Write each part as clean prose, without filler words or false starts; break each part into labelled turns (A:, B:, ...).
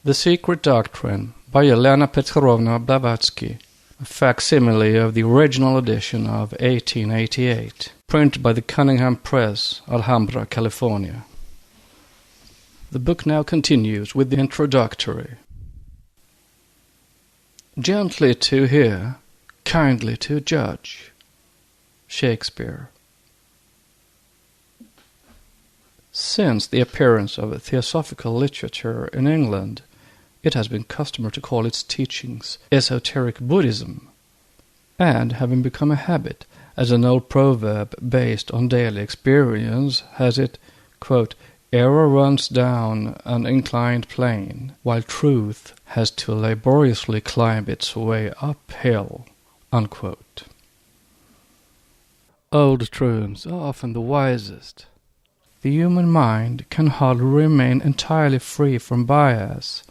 A: The Secret Doctrine by Elena Petrovna Blavatsky, a facsimile of the original edition of 1888, printed by the Cunningham Press, Alhambra, California. The book now continues with the Introductory. Gently to hear, kindly to judge. Shakespeare. Since the appearance of theosophical literature in England, it has been customary to call its teachings Esoteric Buddhism, and having become a habit, as an old proverb based on daily experience has it, quote, "Error runs down an inclined plane, while truth has to laboriously climb its way uphill," unquote. Old truths are often the wisest. The human mind can hardly remain entirely free from bias,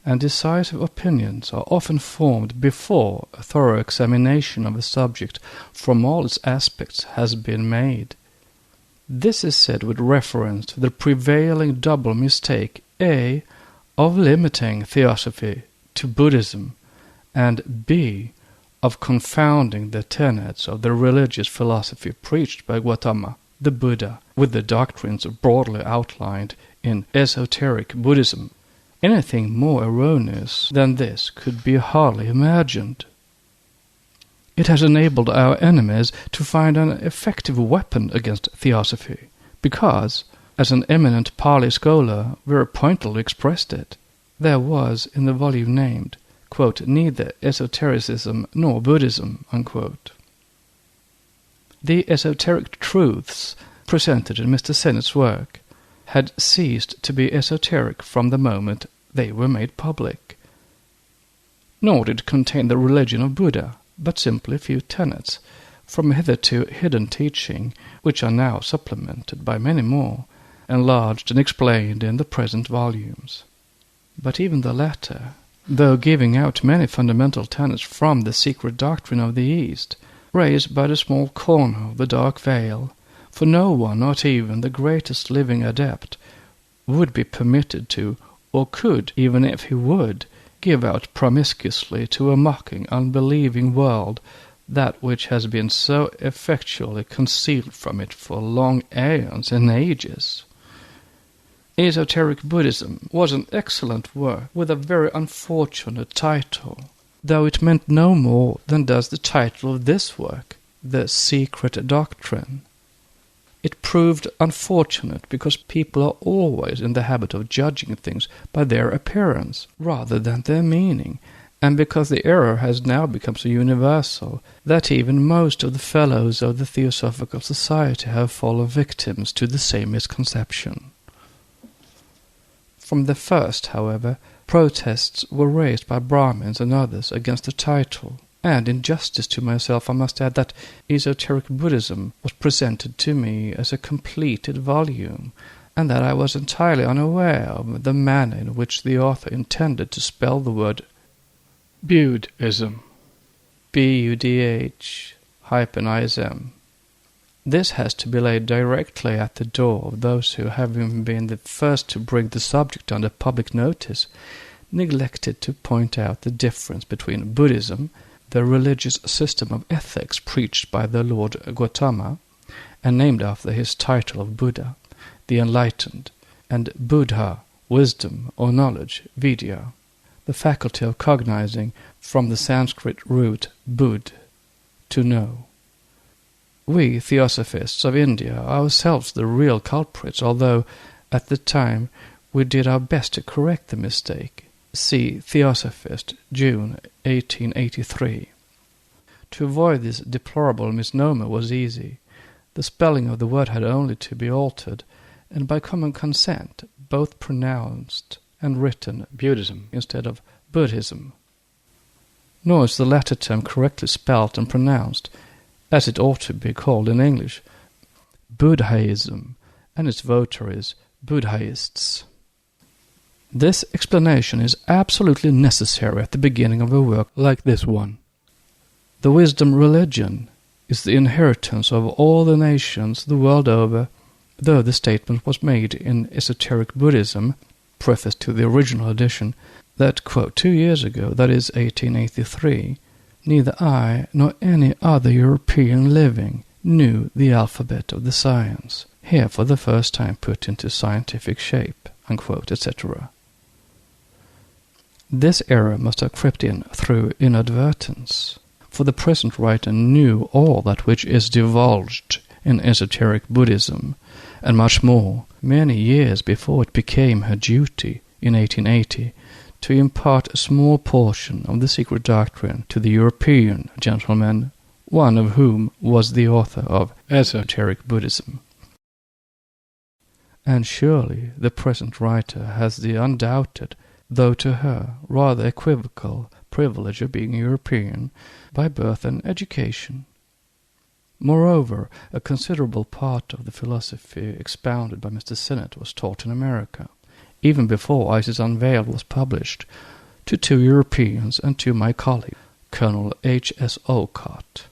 A: and decisive opinions are often formed before a thorough examination of a subject from all its aspects has been made. This is said with reference to the prevailing double mistake A. of limiting theosophy to Buddhism, and B. of confounding the tenets of the religious philosophy preached by Gautama, the Buddha, with the doctrines broadly outlined in Esoteric Buddhism. Anything more erroneous than this could be hardly imagined. It has enabled our enemies to find an effective weapon against theosophy, because, as an eminent Pali scholar very pointedly expressed it, there was in the volume named, quote, "neither esotericism nor Buddhism," unquote. The esoteric truths presented in Mr. Sennett's work had ceased to be esoteric from the moment they were made public. Nor did it contain the religion of Buddha, but simply a few tenets from a hitherto hidden teaching, which are now supplemented by many more, enlarged and explained in the present volumes. But even the latter, though giving out many fundamental tenets from the secret doctrine of the East, raised but a small corner of the dark veil, for no one, not even the greatest living adept, would be permitted to, or could, even if he would, give out promiscuously to a mocking, unbelieving world that which has been so effectually concealed from it for long aeons and ages. Esoteric Buddhism was an excellent work with a very unfortunate title, though it meant no more than does the title of this work, The Secret Doctrine. It proved unfortunate because people are always in the habit of judging things by their appearance rather than their meaning, and because the error has now become so universal that even most of the fellows of the Theosophical Society have fallen victims to the same misconception. From the first, however, protests were raised by Brahmins and others against the title, and in justice to myself I must add that Esoteric Buddhism was presented to me as a completed volume, and that I was entirely unaware of the manner in which the author intended to spell the word Buddhism, Budh-ISM. This has to be laid directly at the door of those who, having been the first to bring the subject under public notice, neglected to point out the difference between Buddhism, the religious system of ethics preached by the Lord Gautama, and named after his title of Buddha, the Enlightened, and Buddha, wisdom or knowledge, vidya, the faculty of cognizing from the Sanskrit root bud, to know. We Theosophists of India are ourselves the real culprits, although at the time we did our best to correct the mistake. See Theosophist, June 1883. To avoid this deplorable misnomer was easy. The spelling of the word had only to be altered, and by common consent both pronounced and written Buddhism instead of Buddhism. Nor is the latter term correctly spelt and pronounced, as it ought to be called in English, Buddhism, and its votaries Buddhists. This explanation is absolutely necessary at the beginning of a work like this one. The wisdom religion is the inheritance of all the nations the world over, though the statement was made in Esoteric Buddhism preface to the original edition, that, quote, 2 years ago, that is 1883, neither I nor any other European living knew the alphabet of the science, here for the first time put into scientific shape, unquote, etc. This error must have crept in through inadvertence, for the present writer knew all that which is divulged in esoteric Buddhism, and much more, many years before it became her duty, in 1880, to impart a small portion of the secret doctrine to the European gentlemen, one of whom was the author of Esoteric Buddhism. And surely the present writer has the undoubted, though to her rather equivocal, privilege of being European by birth and education. Moreover, a considerable part of the philosophy expounded by Mr. Sinnett was taught in America, even before Isis Unveiled was published, to 2 Europeans and to my colleague, Colonel H.S. Olcott.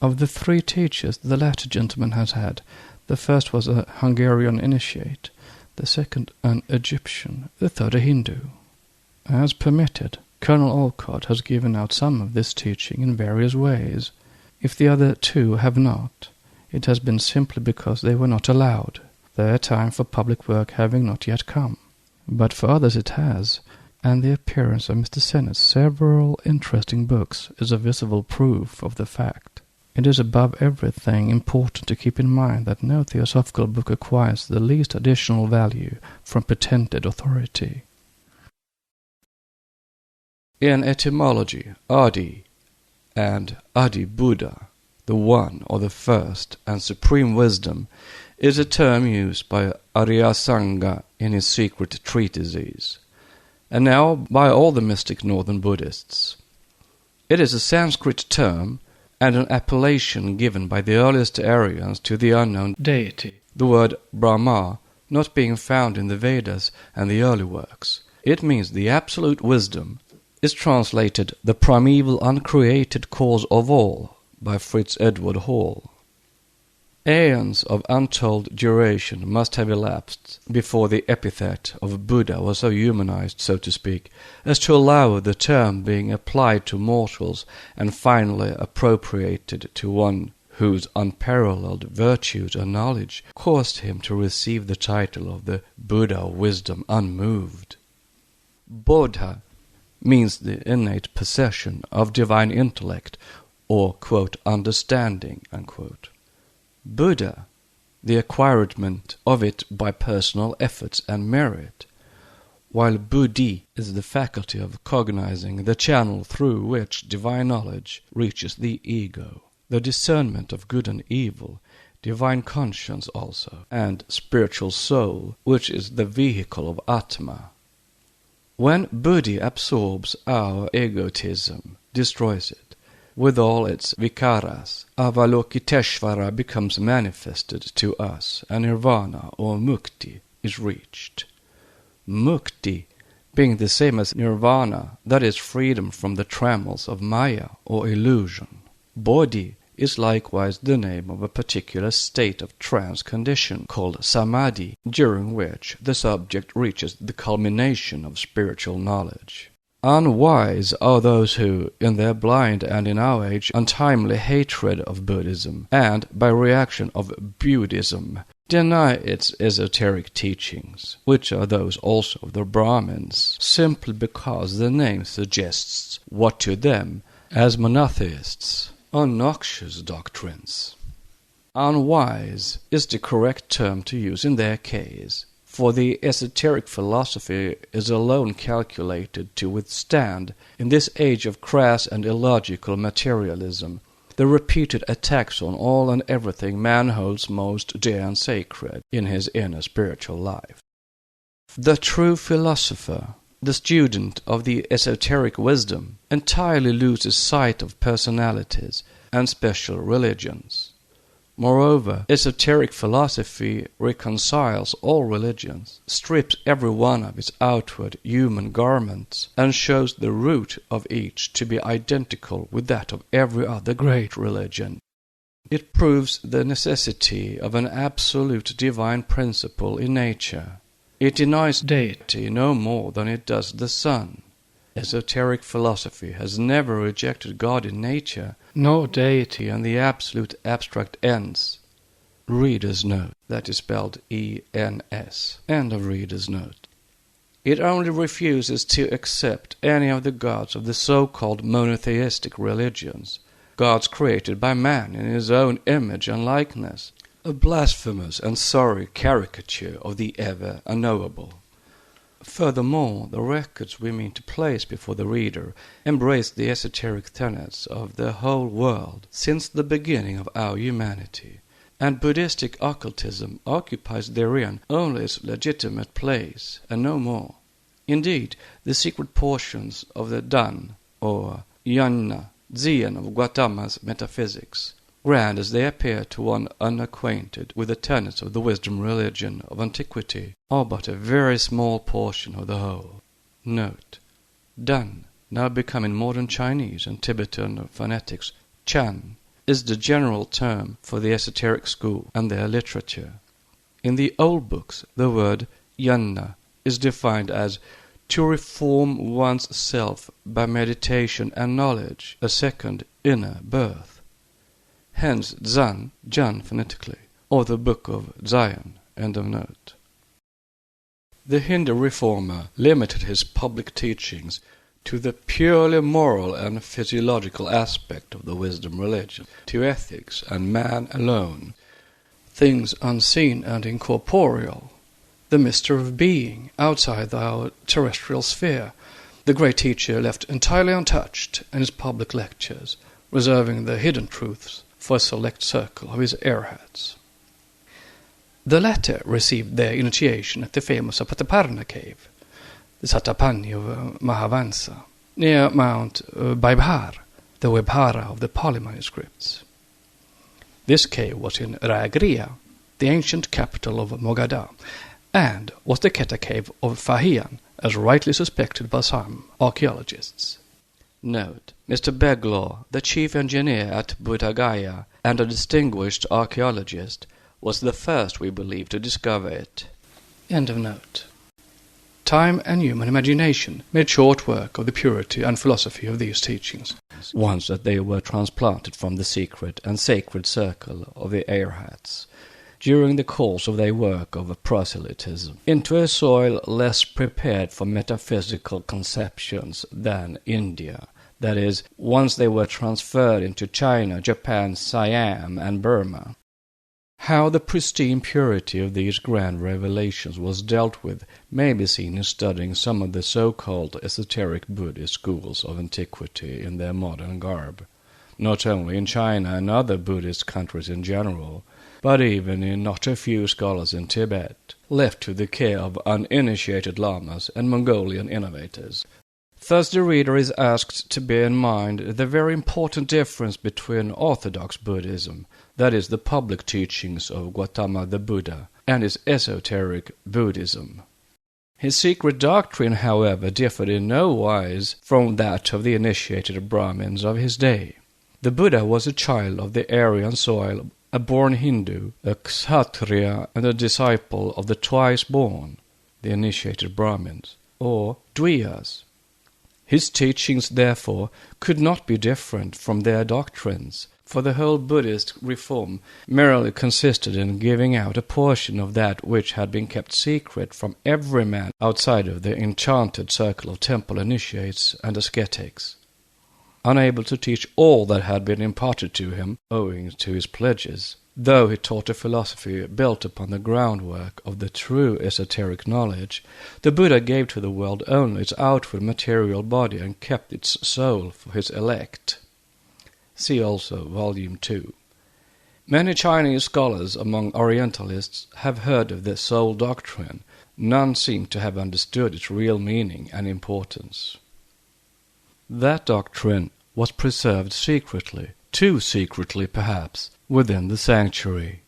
A: Of the 3 teachers the latter gentleman has had, the first was a Hungarian initiate, the second an Egyptian, the third a Hindu. As permitted, Colonel Olcott has given out some of this teaching in various ways. If the other 2 have not, it has been simply because they were not allowed, their time for public work having not yet come. But for others it has, and the appearance of Mr. Sinnett's several interesting books is a visible proof of the fact. It is above everything important to keep in mind that no theosophical book acquires the least additional value from pretended authority. In etymology, Adi and Adi Buddha, the one or the first and supreme wisdom, is a term used by Aryasanga in his secret treatises, and now by all the mystic northern Buddhists. It is a Sanskrit term and an appellation given by the earliest Aryans to the unknown deity, the word Brahma not being found in the Vedas and the early works. It means the absolute wisdom, is translated the primeval uncreated cause of all by Fritz Edward Hall. Aeons of untold duration must have elapsed before the epithet of Buddha was so humanized, so to speak, as to allow the term being applied to mortals and finally appropriated to one whose unparalleled virtues and knowledge caused him to receive the title of the Buddha of Wisdom Unmoved. Bodha means the innate possession of divine intellect or, quote, understanding, unquote. Buddha, the acquirement of it by personal efforts and merit, while buddhi is the faculty of cognizing the channel through which divine knowledge reaches the ego, the discernment of good and evil, divine conscience also, and spiritual soul, which is the vehicle of Atma. When buddhi absorbs our egotism, destroys it, with all its vikaras, Avalokiteshvara becomes manifested to us, and nirvana or mukti is reached. Mukti being the same as nirvana, that is freedom from the trammels of maya or illusion. Bodhi is likewise the name of a particular state of trance condition called samadhi, during which the subject reaches the culmination of spiritual knowledge. Unwise are those who, in their blind and in our age untimely hatred of Buddhism, and by reaction of Buddhism, deny its esoteric teachings, which are those also of the Brahmins, simply because the name suggests what to them, as monotheists, are noxious doctrines. Unwise is the correct term to use in their case, for the esoteric philosophy is alone calculated to withstand, in this age of crass and illogical materialism, the repeated attacks on all and everything man holds most dear and sacred in his inner spiritual life. The true philosopher, the student of the esoteric wisdom, entirely loses sight of personalities and special religions. Moreover, esoteric philosophy reconciles all religions, strips every one of its outward human garments, and shows the root of each to be identical with that of every other great religion. It proves the necessity of an absolute divine principle in nature, It denies deity no more than it does the sun. Esoteric philosophy has never rejected God in nature, nor deity and the absolute abstract ends. Reader's note. That is spelled E-N-S. End of reader's note. It only refuses to accept any of the gods of the so-called monotheistic religions, gods created by man in his own image and likeness, a blasphemous and sorry caricature of the ever-unknowable. Furthermore, the records we mean to place before the reader embrace the esoteric tenets of the whole world since the beginning of our humanity, and Buddhistic occultism occupies therein only its legitimate place, and no more. Indeed, the secret portions of the Dan, or Yanna, Zien of Gautama's metaphysics, grand as they appear to one unacquainted with the tenets of the wisdom religion of antiquity, are but a very small portion of the whole. Note: Dan, now become in modern Chinese and Tibetan phonetics Chan, is the general term for the esoteric school and their literature. In the old books, the word Yanna is defined as to reform one's self by meditation and knowledge, a second inner birth. Hence Zan, Jan phonetically, or the Book of Zion. End of note. The Hindu reformer limited his public teachings to the purely moral and physiological aspect of the wisdom religion, to ethics and man alone, things unseen and incorporeal, the mystery of being outside our terrestrial sphere, the great teacher left entirely untouched in his public lectures, reserving the hidden truths for a select circle of his airheads. The latter received their initiation at the famous Apataparna cave, the Satapani of Mahavansa, near Mount Baibhar, the Webhara of the Pali manuscripts. This cave was in Ragria, the ancient capital of Mogadha, and was the Keta cave of Fahian, as rightly suspected by some archaeologists. Note: Mr. Beglaw, the chief engineer at Buddha Gaya and a distinguished archaeologist, was the first, we believe, to discover it. End of note. Time and human imagination made short work of the purity and philosophy of these teachings, once that they were transplanted from the secret and sacred circle of the airhats, during the course of their work of proselytism, into a soil less prepared for metaphysical conceptions than India. That is, once they were transferred into China, Japan, Siam, and Burma. How the pristine purity of these grand revelations was dealt with may be seen in studying some of the so-called esoteric Buddhist schools of antiquity in their modern garb, not only in China and other Buddhist countries in general, but even in not a few scholars in Tibet, left to the care of uninitiated lamas and Mongolian innovators. Thus the reader is asked to bear in mind the very important difference between Orthodox Buddhism, that is the public teachings of Gautama the Buddha, and his esoteric Buddhism. His secret doctrine, however, differed in no wise from that of the initiated Brahmins of his day. The Buddha was a child of the Aryan soil, a born Hindu, a Kshatriya, and a disciple of the twice-born, the initiated Brahmins, or Dviyas. His teachings, therefore, could not be different from their doctrines, for the whole Buddhist reform merely consisted in giving out a portion of that which had been kept secret from every man outside of the enchanted circle of temple initiates and ascetics. Unable to teach all that had been imparted to him, owing to his pledges, though he taught a philosophy built upon the groundwork of the true esoteric knowledge, the Buddha gave to the world only its outward material body and kept its soul for his elect. See also Volume 2. Many Chinese scholars among Orientalists have heard of the soul doctrine. None seem to have understood its real meaning and importance. That doctrine was preserved secretly, too secretly perhaps, within the sanctuary.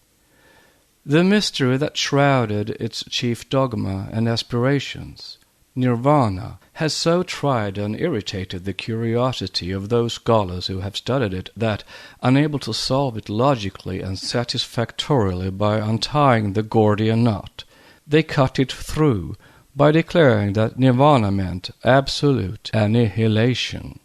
A: The mystery that shrouded its chief dogma and aspirations, Nirvana, has so tried and irritated the curiosity of those scholars who have studied it that, unable to solve it logically and satisfactorily by untying the Gordian knot, they cut it through by declaring that nirvana meant absolute annihilation.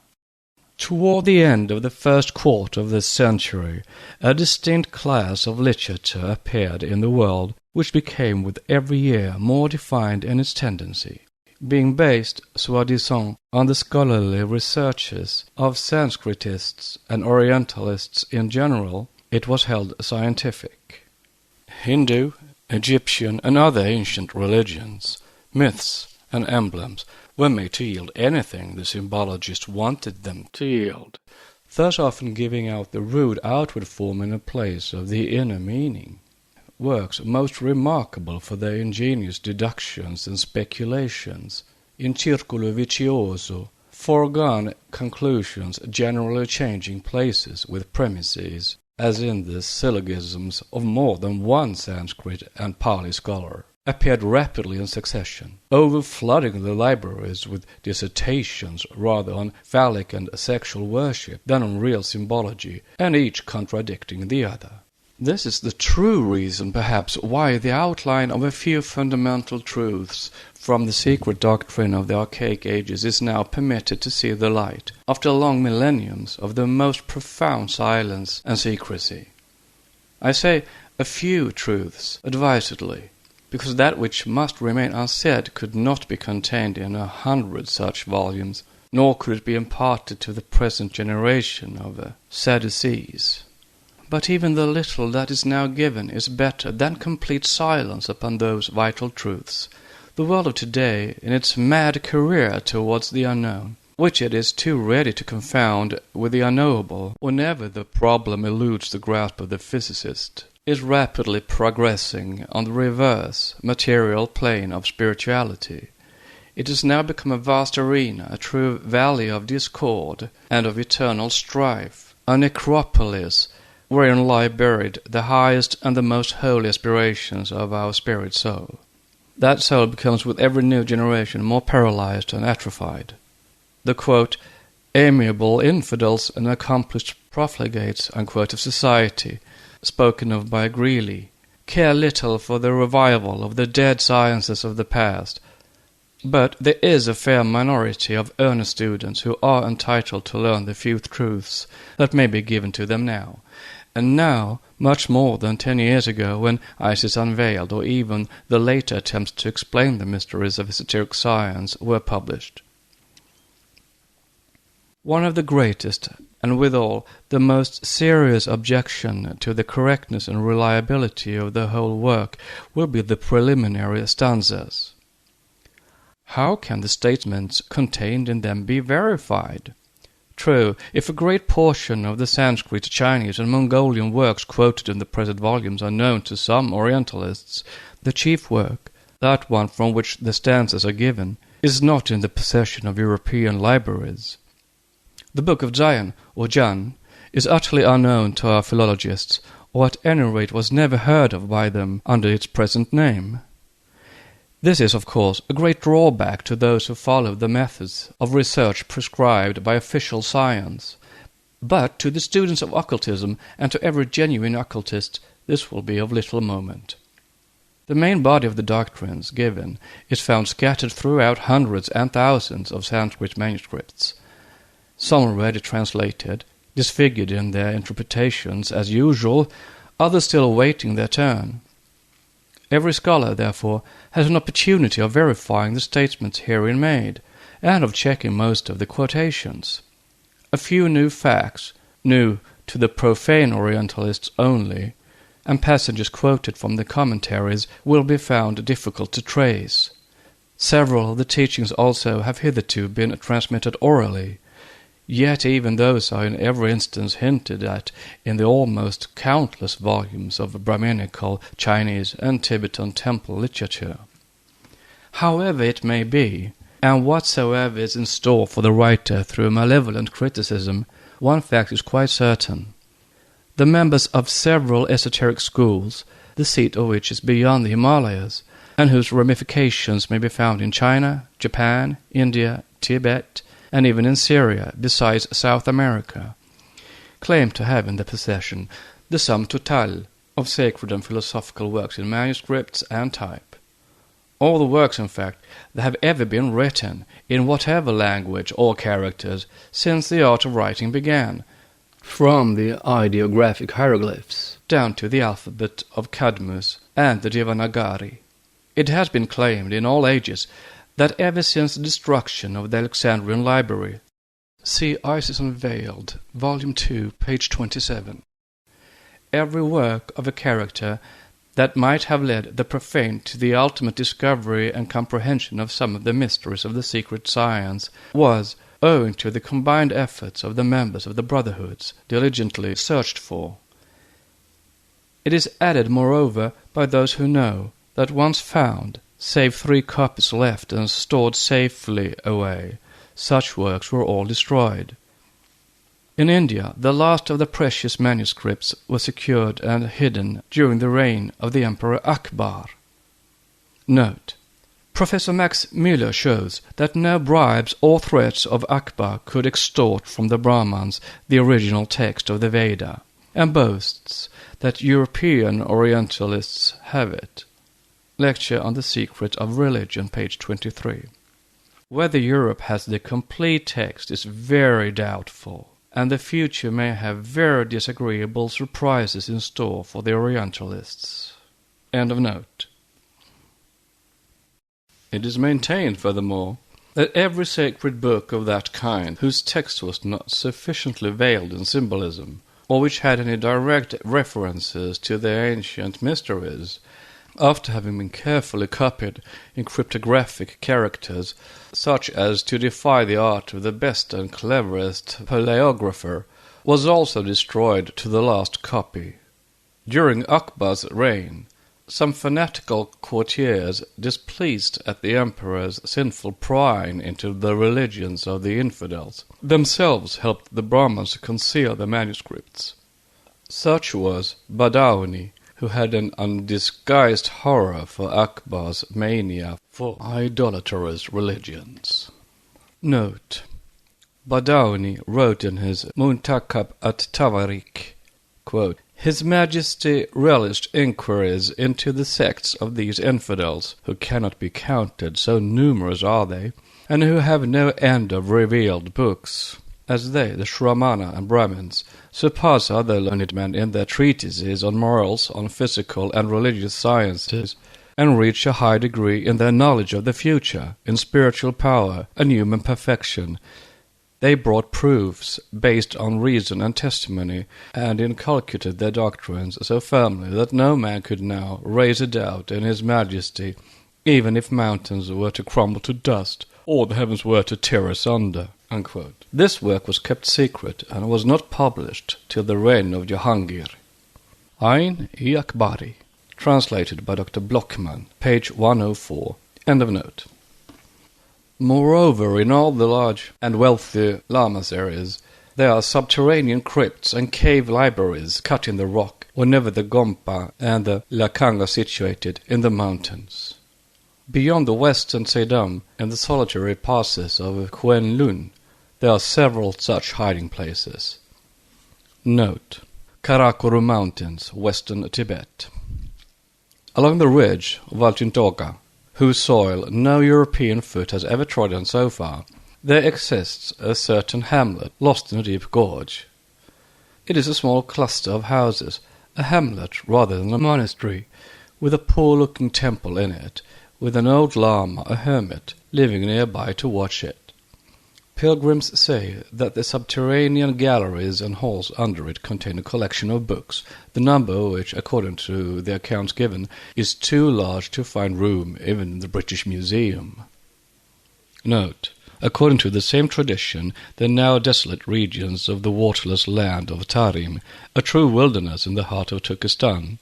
A: Toward the end of the first quarter of this century, a distinct class of literature appeared in the world, which became with every year more defined in its tendency. Being based, soi-disant, on the scholarly researches of Sanskritists and Orientalists in general, it was held scientific. Hindu, Egyptian, and other ancient religions, myths, and emblems were made to yield anything the symbologist wanted them to yield, thus often giving out the rude outward form in place of the inner meaning. Works most remarkable for their ingenious deductions and speculations, in circolo vicioso, foregone conclusions generally changing places with premises, as in the syllogisms of more than one Sanskrit and Pali scholar, appeared rapidly in succession, over-flooding the libraries with dissertations rather on phallic and sexual worship than on real symbology, and each contradicting the other. This is the true reason, perhaps, why the outline of a few fundamental truths from the secret doctrine of the archaic ages is now permitted to see the light, after long millenniums of the most profound silence and secrecy. I say a few truths, advisedly, because that which must remain unsaid could not be contained in 100 such volumes, nor could it be imparted to the present generation of Sadducees. But even the little that is now given is better than complete silence upon those vital truths. The world of today, in its mad career towards the unknown, which it is too ready to confound with the unknowable whenever the problem eludes the grasp of the physicist, is rapidly progressing on the reverse, material plane of spirituality. It has now become a vast arena, a true valley of discord and of eternal strife, a necropolis wherein lie buried the highest and the most holy aspirations of our spirit soul. That soul becomes with every new generation more paralyzed and atrophied. The, quote, amiable infidels and accomplished profligates, unquote, of society, spoken of by Greeley, care little for the revival of the dead sciences of the past, but there is a fair minority of earnest students who are entitled to learn the few truths that may be given to them now, and now much more than 10 years ago when Isis Unveiled or even the later attempts to explain the mysteries of esoteric science were published. One of the greatest, and withal the most serious objection to the correctness and reliability of the whole work will be the preliminary stanzas. How can the statements contained in them be verified? True, if a great portion of the Sanskrit, Chinese, and Mongolian works quoted in the present volumes are known to some Orientalists, the chief work, that one from which the stanzas are given, is not in the possession of European libraries. The Book of Zion, or Jan, is utterly unknown to our philologists, or at any rate was never heard of by them under its present name. This is, of course, a great drawback to those who follow the methods of research prescribed by official science. But to the students of occultism and to every genuine occultist, this will be of little moment. The main body of the doctrines given is found scattered throughout hundreds and thousands of Sanskrit manuscripts. Some already translated, disfigured in their interpretations as usual, others still awaiting their turn. Every scholar, therefore, has an opportunity of verifying the statements herein made, and of checking most of the quotations. A few new facts, new to the profane Orientalists only, and passages quoted from the commentaries will be found difficult to trace. Several of the teachings also have hitherto been transmitted orally, yet even those are in every instance hinted at in the almost countless volumes of Brahminical, Chinese, and Tibetan temple literature. However it may be, and whatsoever is in store for the writer through malevolent criticism, one fact is quite certain. The members of several esoteric schools, the seat of which is beyond the Himalayas, and whose ramifications may be found in China, Japan, India, Tibet, and even in Syria, besides South America, claim to have in their possession the sum total of sacred and philosophical works in manuscripts and type. All the works, in fact, that have ever been written, in whatever language or characters, since the art of writing began, from the ideographic hieroglyphs down to the alphabet of Cadmus and the Devanagari. It has been claimed in all ages that ever since the destruction of the Alexandrian library, see Isis Unveiled, Volume 2, page 27, every work of a character that might have led the profane to the ultimate discovery and comprehension of some of the mysteries of the secret science was, owing to the combined efforts of the members of the brotherhoods, diligently searched for. It is added, moreover, by those who know, that once found, save 3 copies left and stored safely away, such works were all destroyed. In India, the last of the precious manuscripts was secured and hidden during the reign of the Emperor Akbar. Note: Professor Max Müller shows that no bribes or threats of Akbar could extort from the Brahmans the original text of the Veda, and boasts that European Orientalists have it. Lecture on the Secret of Religion, page 23. Whether Europe has the complete text is very doubtful, and the future may have very disagreeable surprises in store for the Orientalists. End of note. It is maintained, furthermore, that every sacred book of that kind, whose text was not sufficiently veiled in symbolism, or which had any direct references to the ancient mysteries, after having been carefully copied in cryptographic characters, such as to defy the art of the best and cleverest paleographer, was also destroyed to the last copy. During Akbar's reign, some fanatical courtiers, displeased at the emperor's sinful prying into the religions of the infidels, themselves helped the Brahmins to conceal the manuscripts. Such was Badauni, who had an undisguised horror for Akbar's mania for idolatrous religions. Note: Badauni wrote in his Muntakab at-Tawarik, quote, "His Majesty relished inquiries into the sects of these infidels, who cannot be counted, so numerous are they, and who have no end of revealed books, as they, the Shramana and Brahmins, surpass other learned men in their treatises on morals, on physical and religious sciences, and reach a high degree in their knowledge of the future, in spiritual power and human perfection. They brought proofs based on reason and testimony, and inculcated their doctrines so firmly that no man could now raise a doubt in His Majesty, even if mountains were to crumble to dust, or the heavens were to tear asunder." Unquote. This work was kept secret and was not published till the reign of Jahangir. Ain-i Akbari, translated by Dr. Blockman, page 104, end of note. Moreover, in all the large and wealthy lamaseries, there are subterranean crypts and cave libraries cut in the rock, whenever the Gompa and the Lakang are situated in the mountains. Beyond the western Sedam and the solitary passes of Kuen-Lun, there are several such hiding places. Note: Karakorum Mountains, western Tibet. Along the ridge of Altintoka, whose soil no European foot has ever trodden so far, there exists a certain hamlet lost in a deep gorge. It is a small cluster of houses, a hamlet rather than a monastery, with a poor-looking temple in it, with an old lama, a hermit, living nearby to watch it. Pilgrims say that the subterranean galleries and halls under it contain a collection of books, the number of which, according to the accounts given, is too large to find room even in the British Museum. Note: according to the same tradition, the now desolate regions of the waterless land of Tarim, a true wilderness in the heart of Turkestan,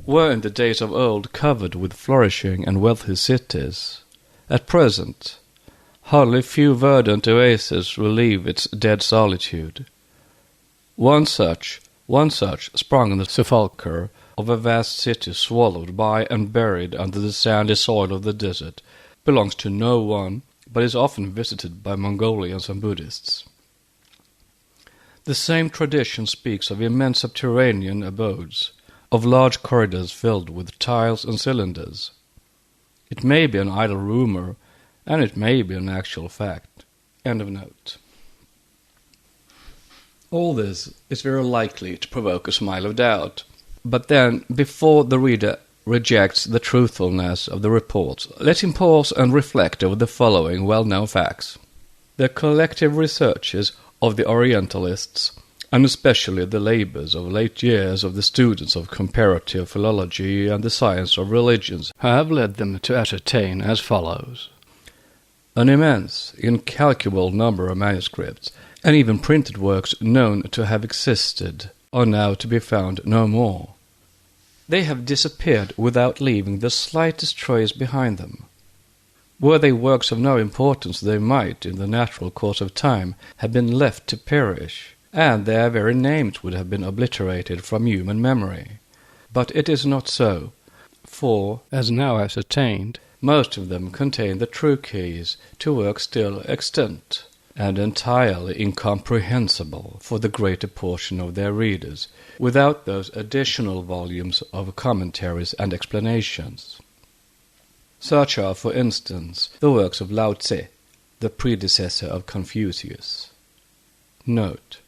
A: were in the days of old covered with flourishing and wealthy cities. At present, hardly few verdant oases relieve its dead solitude. One such sprung in the sepulchre of a vast city swallowed by and buried under the sandy soil of the desert, belongs to no one, but is often visited by Mongolians and Buddhists. The same tradition speaks of immense subterranean abodes, of large corridors filled with tiles and cylinders. It may be an idle rumor, and it may be an actual fact. End of note. All this is very likely to provoke a smile of doubt. But then, before the reader rejects the truthfulness of the reports, let him pause and reflect over the following well-known facts. The collective researches of the Orientalists, and especially the labors of late years of the students of comparative philology and the science of religions, have led them to ascertain as follows. An immense, incalculable number of manuscripts, and even printed works known to have existed, are now to be found no more. They have disappeared without leaving the slightest trace behind them. Were they works of no importance, they might, in the natural course of time, have been left to perish, and their very names would have been obliterated from human memory. But it is not so, for, as now ascertained, most of them contain the true keys to works still extant, and entirely incomprehensible for the greater portion of their readers, without those additional volumes of commentaries and explanations. Such are, for instance, the works of Lao Tse, the predecessor of Confucius. Note,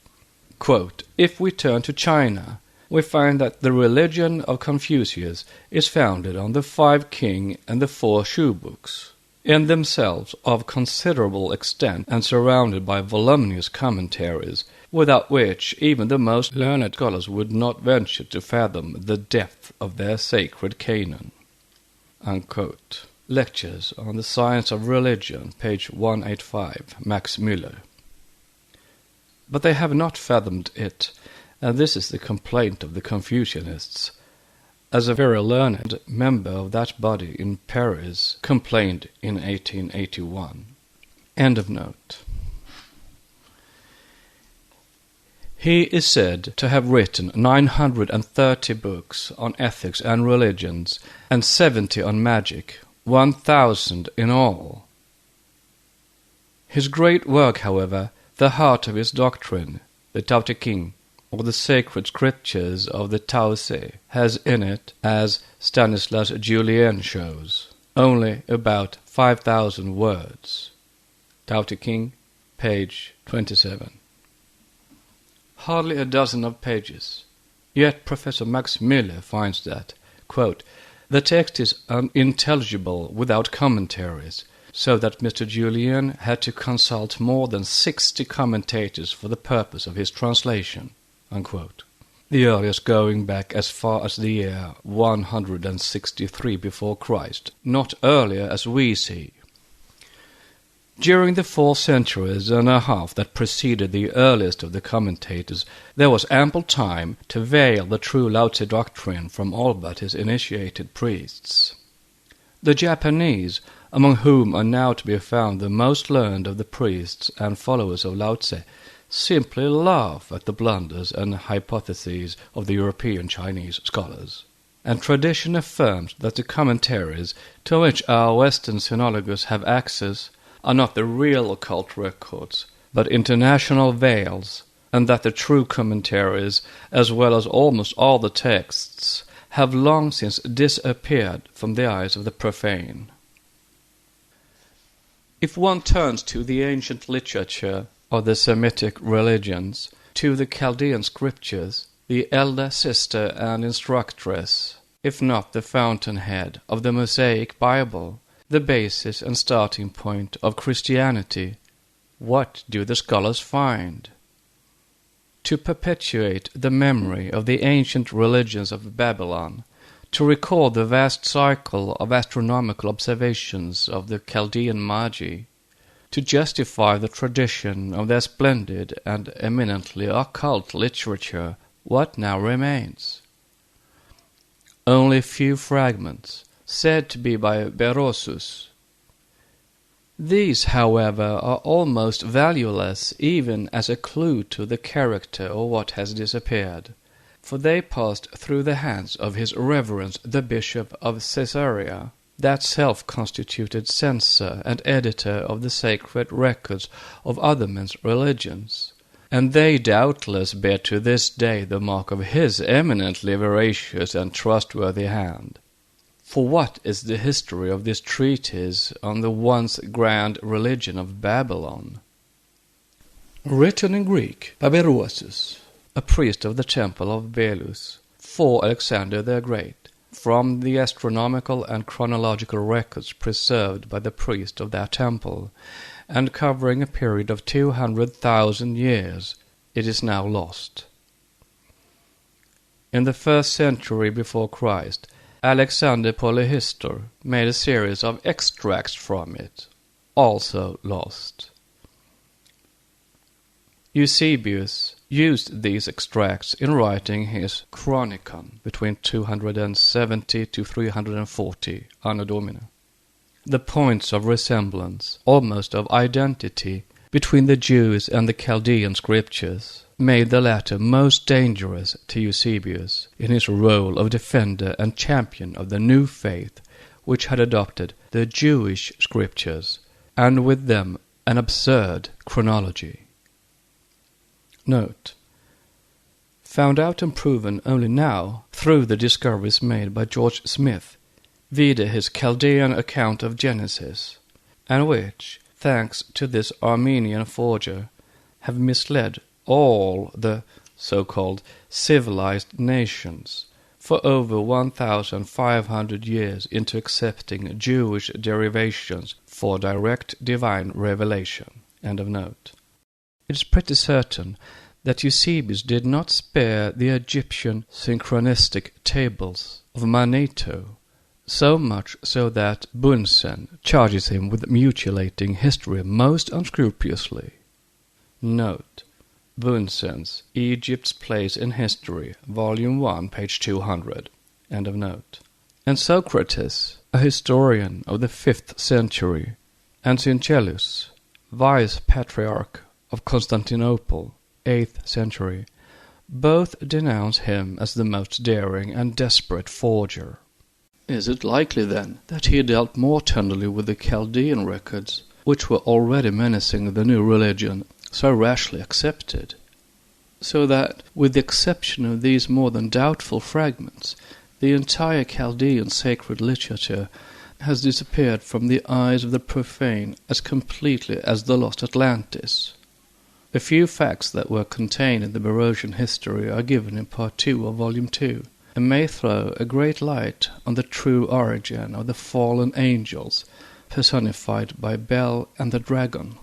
A: quote, if we turn to China, we find that the religion of Confucius is founded on the 5 king and the 4 Shu books, in themselves of considerable extent and surrounded by voluminous commentaries, without which even the most learned scholars would not venture to fathom the depth of their sacred canon. Unquote. Lectures on the Science of Religion, page 185, Max Müller. But they have not fathomed it, and this is the complaint of the Confucianists. As a very learned member of that body in Paris complained in 1881. End of note. He is said to have written 930 books on ethics and religions, and 70 on magic, 1,000 in all. His great work, however, the heart of his doctrine, the Tao Te Ching, or the sacred scriptures of the Tao Se, has in it, as Stanislas Julien shows, only about 5,000 words. Tao Te Ching, page 27. Hardly a dozen of pages. Yet Professor Max Müller finds that, quote, the text is unintelligible without commentaries, so that Mr. Julien had to consult more than 60 commentators for the purpose of his translation. Unquote. The earliest going back as far as the year 163 before Christ, not earlier as we see. During the 4 centuries and a half that preceded the earliest of the commentators, there was ample time to veil the true Lao Tse doctrine from all but his initiated priests. The Japanese, among whom are now to be found the most learned of the priests and followers of Lao Tse, simply laugh at the blunders and hypotheses of the European Chinese scholars. And tradition affirms that the commentaries to which our Western sinologists have access are not the real occult records, but international veils, and that the true commentaries, as well as almost all the texts, have long since disappeared from the eyes of the profane. If one turns to the ancient literature of the Semitic religions, to the Chaldean scriptures, the elder sister and instructress, if not the fountainhead of the Mosaic Bible, the basis and starting point of Christianity, what do the scholars find? To perpetuate the memory of the ancient religions of Babylon, to record the vast cycle of astronomical observations of the Chaldean Magi, to justify the tradition of their splendid and eminently occult literature, what now remains? Only a few fragments, said to be by Berosus. These, however, are almost valueless even as a clue to the character of what has disappeared, for they passed through the hands of his reverence the Bishop of Caesarea, that self-constituted censor and editor of the sacred records of other men's religions, and they doubtless bear to this day the mark of his eminently veracious and trustworthy hand. For what is the history of this treatise on the once grand religion of Babylon? Written in Greek by Berosus, a priest of the temple of Belus, for Alexander the Great, from the astronomical and chronological records preserved by the priest of that temple, and covering a period of 200,000 years, it is now lost. In the 1st century before Christ, Alexander Polyhistor made a series of extracts from it, also lost. Eusebius used these extracts in writing his Chronicon between 270 to 340 Anno Domini. The points of resemblance, almost of identity, between the Jews and the Chaldean scriptures made the latter most dangerous to Eusebius in his role of defender and champion of the new faith which had adopted the Jewish scriptures, and with them an absurd chronology. Note: found out and proven only now through the discoveries made by George Smith, vide his Chaldean account of Genesis, and which, thanks to this Armenian forger, have misled all the so-called civilized nations for over 1,500 years into accepting Jewish derivations for direct divine revelation. End of note. It is pretty certain that Eusebius did not spare the Egyptian synchronistic tables of Manetho, so much so that Bunsen charges him with mutilating history most unscrupulously. Note: Bunsen's Egypt's Place in History, Volume 1, page 200. End of note. And Socrates, a historian of the 5th century, and Syncellus, vice-patriarch of Constantinople, 8th century, both denounce him as the most daring and desperate forger. Is it likely, then, that he dealt more tenderly with the Chaldean records, which were already menacing the new religion so rashly accepted, so that, with the exception of these more than doubtful fragments, the entire Chaldean sacred literature has disappeared from the eyes of the profane as completely as the lost Atlantis? A few facts that were contained in the Berosian history are given in Part 2 of Volume 2, and may throw a great light on the true origin of the fallen angels, personified by Bel and the dragon.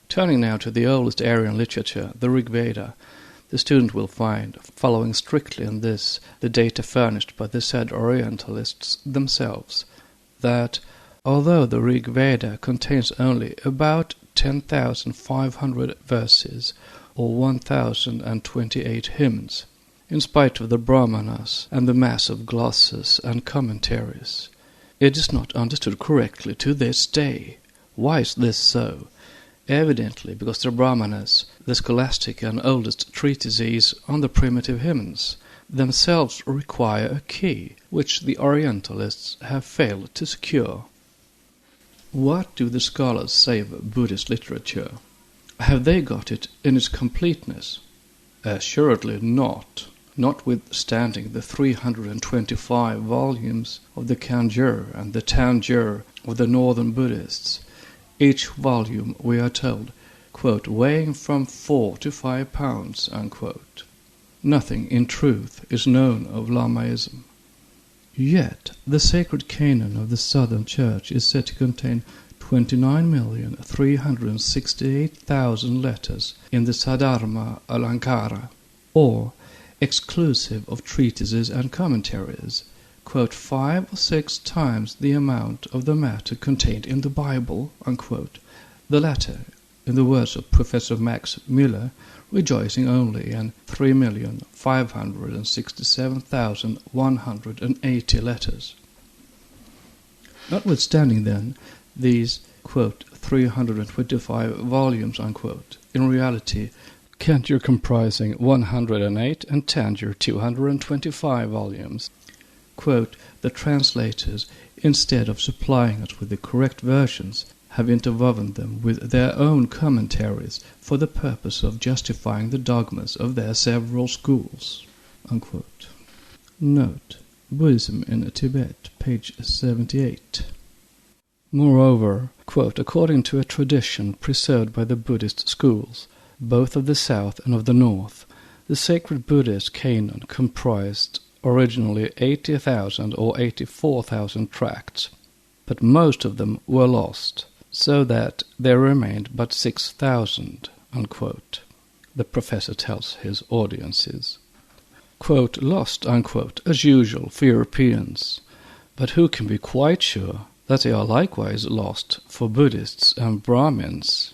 A: Turning now to the oldest Aryan literature, the Rig Veda, the student will find, following strictly in this the data furnished by the said Orientalists themselves, that, although the Rig Veda contains only about 10,500 verses, or 1,028 hymns, in spite of the Brahmanas and the mass of glosses and commentaries, it is not understood correctly to this day. Why is this so? Evidently because the Brahmanas, the scholastic and oldest treatises on the primitive hymns, themselves require a key which the Orientalists have failed to secure. What do the scholars say of Buddhist literature? Have they got it in its completeness? Assuredly not, notwithstanding the 325 volumes of the Kanjur and the Tanjur of the northern Buddhists, each volume, we are told, quote, weighing from 4 to 5 pounds, unquote. Nothing, in truth, is known of Lamaism. Yet, the sacred canon of the Southern Church is said to contain 29,368,000 letters in the Sadharma Alankara, or, exclusive of treatises and commentaries, quote, 5 or 6 times the amount of the matter contained in the Bible, unquote, the latter, in the words of Professor Max Müller, rejoicing only in 3,567,180 letters. Notwithstanding, then, these, quote, 325 volumes, unquote, in reality, Kanjur comprising 108 and Tanjur 225 volumes. Quote, the translators, instead of supplying us with the correct versions, have interwoven them with their own commentaries for the purpose of justifying the dogmas of their several schools. Unquote. Note: Buddhism in Tibet, page 78. Moreover, quote, according to a tradition preserved by the Buddhist schools, both of the south and of the north, the sacred Buddhist canon comprised originally 80,000 or 84,000 tracts, but most of them were lost, so that there remained but 6,000, unquote, the professor tells his audiences. Quote, lost, unquote, as usual for Europeans, but who can be quite sure that they are likewise lost for Buddhists and Brahmins?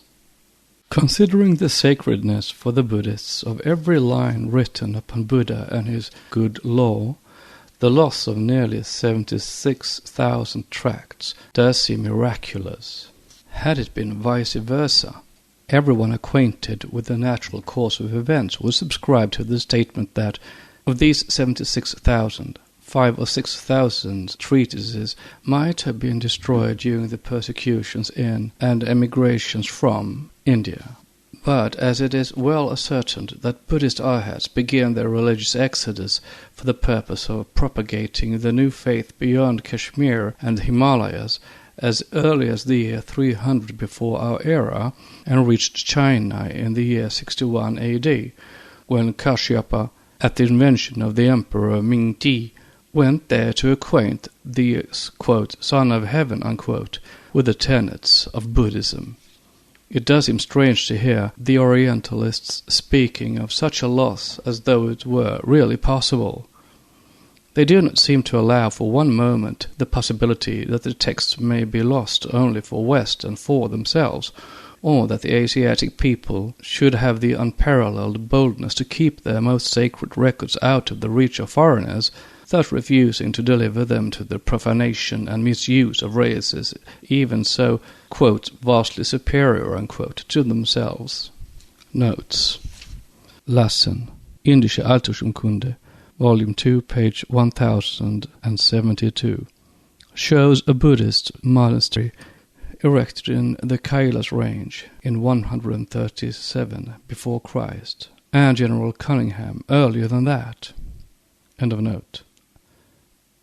A: Considering the sacredness for the Buddhists of every line written upon Buddha and his good law, the loss of nearly 76,000 tracts does seem miraculous. Had it been vice versa, everyone acquainted with the natural course of events would subscribe to the statement that of these 76,000, 5,000 or 6,000 treatises might have been destroyed during the persecutions in and emigrations from India. But as it is well ascertained that Buddhist arhats began their religious exodus for the purpose of propagating the new faith beyond Kashmir and the Himalayas as early as the year 300 before our era, and reached China in the year 61 AD, when Kashyapa, at the invention of the Emperor Ming-Ti, went there to acquaint the, quote, Son of Heaven, unquote, with the tenets of Buddhism. It does seem strange to hear the Orientalists speaking of such a loss as though it were really possible. They do not seem to allow for one moment the possibility that the texts may be lost only for West and for themselves, or that the Asiatic people should have the unparalleled boldness to keep their most sacred records out of the reach of foreigners, thus refusing to deliver them to the profanation and misuse of races, even so, quote, vastly superior, unquote, to themselves. Notes. Lassen, Indische Altertumkunde, Volume 2, page 1072, shows a Buddhist monastery erected in the Kailas range in 137 before Christ, and General Cunningham earlier than that. End of note.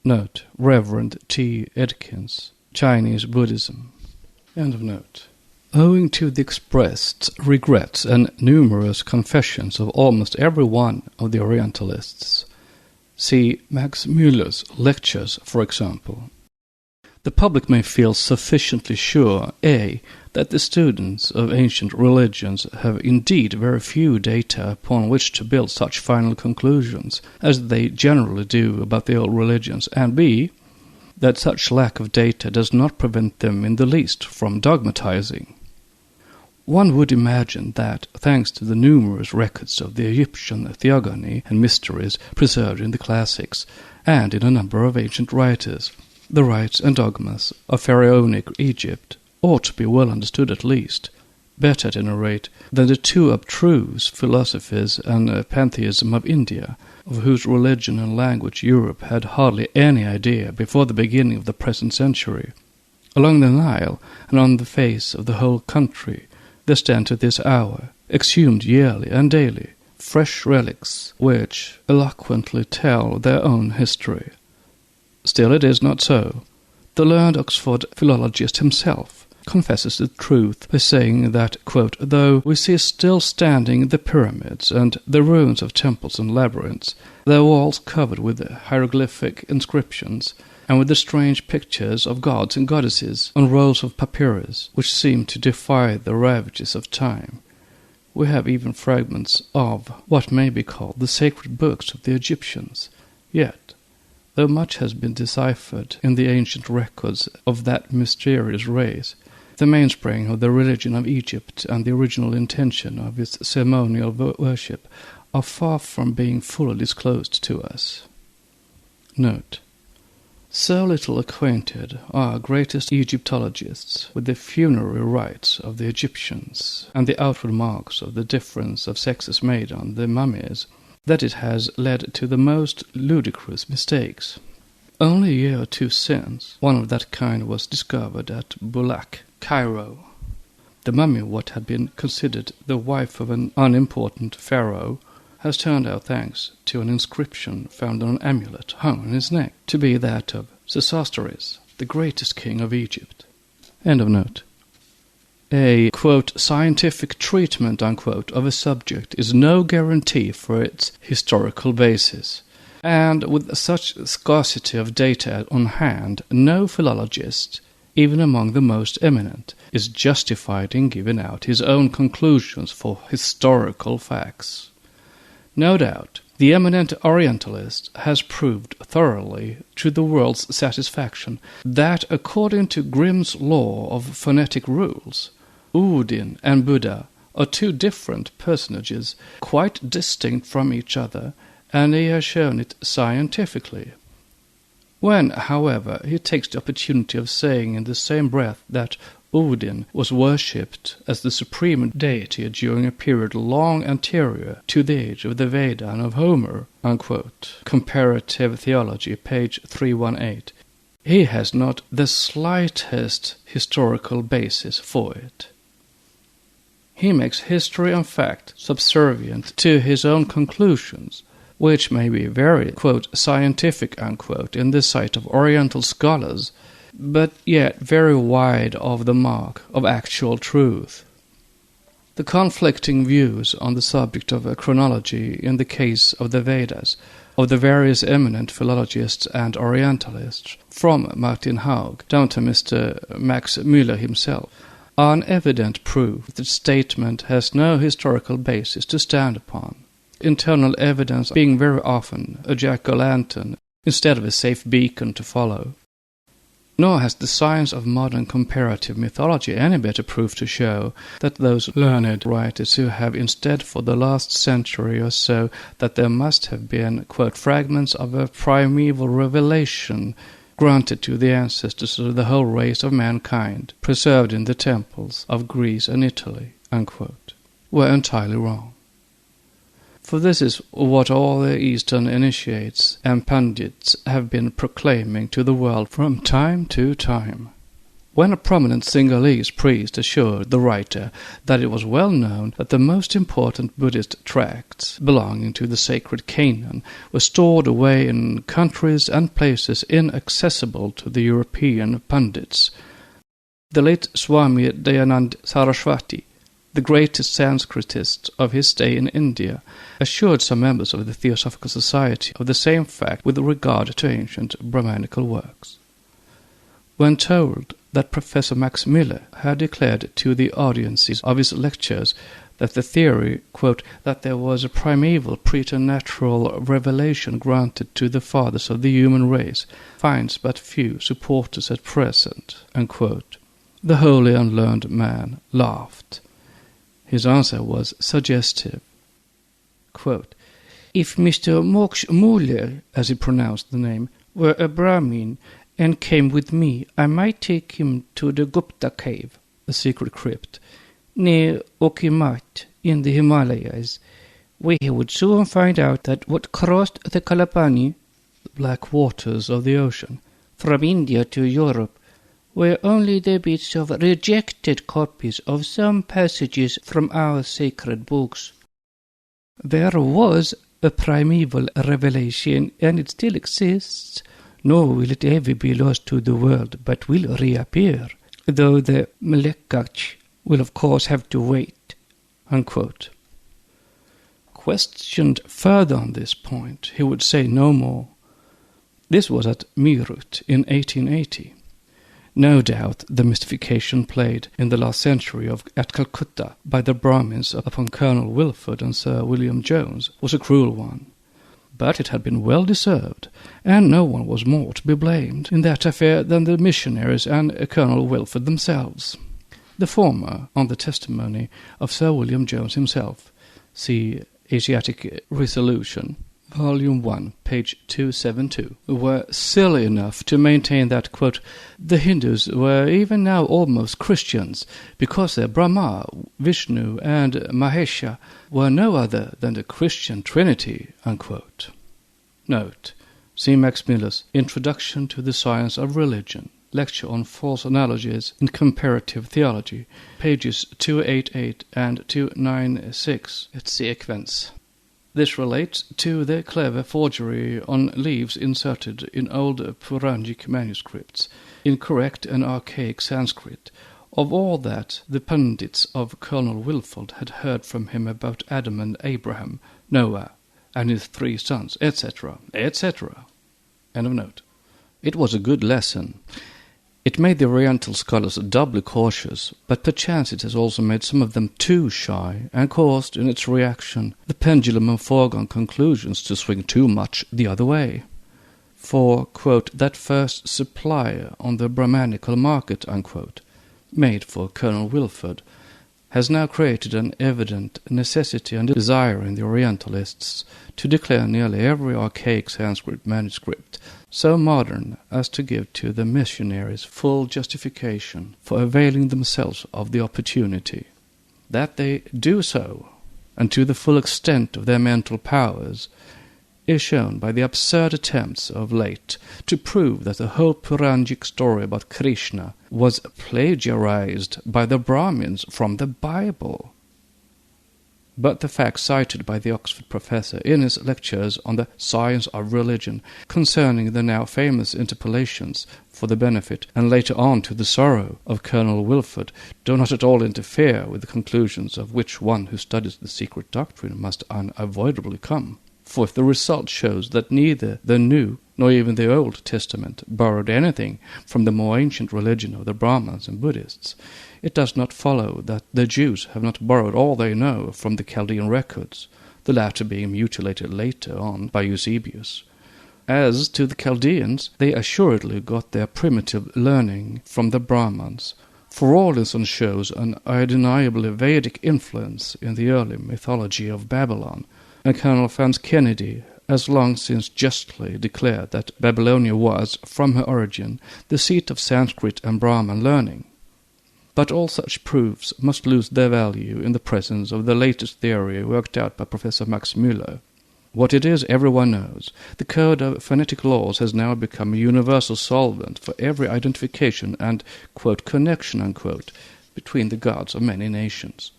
A: Note, Reverend T. Edkins, Chinese Buddhism. End of note. Owing to the expressed regrets and numerous confessions of almost every one of the Orientalists, see Max Müller's lectures, for example, the public may feel sufficiently sure, a, that the students of ancient religions have indeed very few data upon which to build such final conclusions, as they generally do about the old religions, and b, that such lack of data does not prevent them in the least from dogmatizing. One would imagine that, thanks to the numerous records of the Egyptian theogony and mysteries preserved in the classics, and in a number of ancient writers, the rites and dogmas of pharaonic Egypt ought to be well understood at least, better at any rate than the too abstruse philosophies and pantheism of India, of whose religion and language Europe had hardly any idea before the beginning of the present century. Along the Nile, and on the face of the whole country, there stand to this hour, exhumed yearly and daily, fresh relics which eloquently tell their own history. Still it is not so. The learned Oxford philologist himself confesses the truth by saying that, quote, though we see still standing the pyramids and the ruins of temples and labyrinths, their walls covered with hieroglyphic inscriptions, and with the strange pictures of gods and goddesses on rolls of papyrus, which seem to defy the ravages of time, we have even fragments of what may be called the sacred books of the Egyptians. Yet, though much has been deciphered in the ancient records of that mysterious race, the mainspring of the religion of Egypt and the original intention of its ceremonial worship are far from being fully disclosed to us. Note. So little acquainted are our greatest Egyptologists with the funerary rites of the Egyptians and the outward marks of the difference of sexes made on the mummies, that it has led to the most ludicrous mistakes. Only a year or two since, one of that kind was discovered at Bulaq, Cairo. The mummy of what had been considered the wife of an unimportant pharaoh has turned out thanks to an inscription found on an amulet hung on his neck to be that of Sesostris, the greatest king of Egypt. End of note. A, quote, scientific treatment, unquote, of a subject is no guarantee for its historical basis, and with such scarcity of data on hand, no philologist, even among the most eminent, is justified in giving out his own conclusions for historical facts. No doubt, the eminent Orientalist has proved thoroughly, to the world's satisfaction, that according to Grimm's law of phonetic rules, Odin and Buddha are two different personages, quite distinct from each other, and he has shown it scientifically. When, however, he takes the opportunity of saying in the same breath that Odin was worshipped as the supreme deity during a period long anterior to the age of the Veda and of Homer, unquote, Comparative Theology, page 318, he has not the slightest historical basis for it. He makes history and fact subservient to his own conclusions, which may be very, quote, scientific, unquote, in the sight of Oriental scholars, but yet very wide of the mark of actual truth. The conflicting views on the subject of chronology in the case of the Vedas, of the various eminent philologists and Orientalists, from Martin Haug down to Mr. Max Müller himself, are an evident proof that the statement has no historical basis to stand upon, internal evidence being very often a jack-o'-lantern instead of a safe beacon to follow. Nor has the science of modern comparative mythology any better proof to show that those learned writers who have instead for the last century or so that there must have been, quote, fragments of a primeval revelation granted to the ancestors of the whole race of mankind, preserved in the temples of Greece and Italy, unquote, were entirely wrong. For this is what all the Eastern initiates and pundits have been proclaiming to the world from time to time. When a prominent Sinhalese priest assured the writer that it was well known that the most important Buddhist tracts belonging to the sacred canon were stored away in countries and places inaccessible to the European pundits, the late Swami Dayanand Saraswati, the greatest Sanskritist of his day in India, assured some members of the Theosophical Society of the same fact with regard to ancient Brahmanical works. When told that Professor Max Müller had declared to the audiences of his lectures that the theory, quote, that there was a primeval preternatural revelation granted to the fathers of the human race finds but few supporters at present, unquote, the holy and learned man laughed. His answer was suggestive. Quote, if Mr. Mox Müller, as he pronounced the name, were a Brahmin and came with me, I might take him to the Gupta cave, a secret crypt, near Okimat in the Himalayas, where he would soon find out that what crossed the Kalapani, the black waters of the ocean, from India to Europe, were only the bits of rejected copies of some passages from our sacred books. There was a primeval revelation, and it still exists, nor will it ever be lost to the world, but will reappear, though the Mlekach will of course have to wait, unquote. Questioned further on this point, he would say no more. This was at Meerut in 1880. No doubt the mystification played in the last century at Calcutta by the Brahmins upon Colonel Wilford and Sir William Jones was a cruel one. But it had been well deserved, and no one was more to be blamed in that affair than the missionaries and Colonel Wilford themselves. The former, on the testimony of Sir William Jones himself, see Asiatic Resolution, Volume 1, page 272, were silly enough to maintain that, quote, the Hindus were even now almost Christians, because their Brahma, Vishnu, and Mahesha were no other than the Christian Trinity, unquote. Note, see Max Müller's Introduction to the Science of Religion, lecture on false analogies in comparative theology, pages 288 and 296, et sequens. This relates to the clever forgery on leaves inserted in old Puranic manuscripts, in correct and archaic Sanskrit, of all that the pundits of Colonel Wilford had heard from him about Adam and Abraham, Noah, and his 3 sons, etc., etc. End of note. It was a good lesson. It made the Oriental scholars doubly cautious, but perchance it has also made some of them too shy, and caused, in its reaction, the pendulum of foregone conclusions to swing too much the other way. For, quote, that first supplier on the Brahmanical market, unquote, made for Colonel Wilford, has now created an evident necessity and desire in the Orientalists to declare nearly every archaic Sanskrit manuscript so modern as to give to the missionaries full justification for availing themselves of the opportunity. That they do so, and to the full extent of their mental powers, is shown by the absurd attempts of late to prove that the whole Puranic story about Krishna was plagiarized by the Brahmins from the Bible. But the facts cited by the Oxford professor in his lectures on the science of religion concerning the now famous interpolations for the benefit and later on to the sorrow of Colonel Wilford do not at all interfere with the conclusions of which one who studies the secret doctrine must unavoidably come. For if the result shows that neither the New nor even the Old Testament borrowed anything from the more ancient religion of the Brahmins and Buddhists, it does not follow that the Jews have not borrowed all they know from the Chaldean records, the latter being mutilated later on by Eusebius. As to the Chaldeans, they assuredly got their primitive learning from the Brahmins, for all this shows an undeniably Vedic influence in the early mythology of Babylon, and Colonel Franz Kennedy has long since justly declared that Babylonia was, from her origin, the seat of Sanskrit and Brahman learning. But all such proofs must lose their value in the presence of the latest theory worked out by Professor Max Müller. What it is, everyone knows. The code of phonetic laws has now become a universal solvent for every identification and, quote, connection, unquote, between the gods of many nations.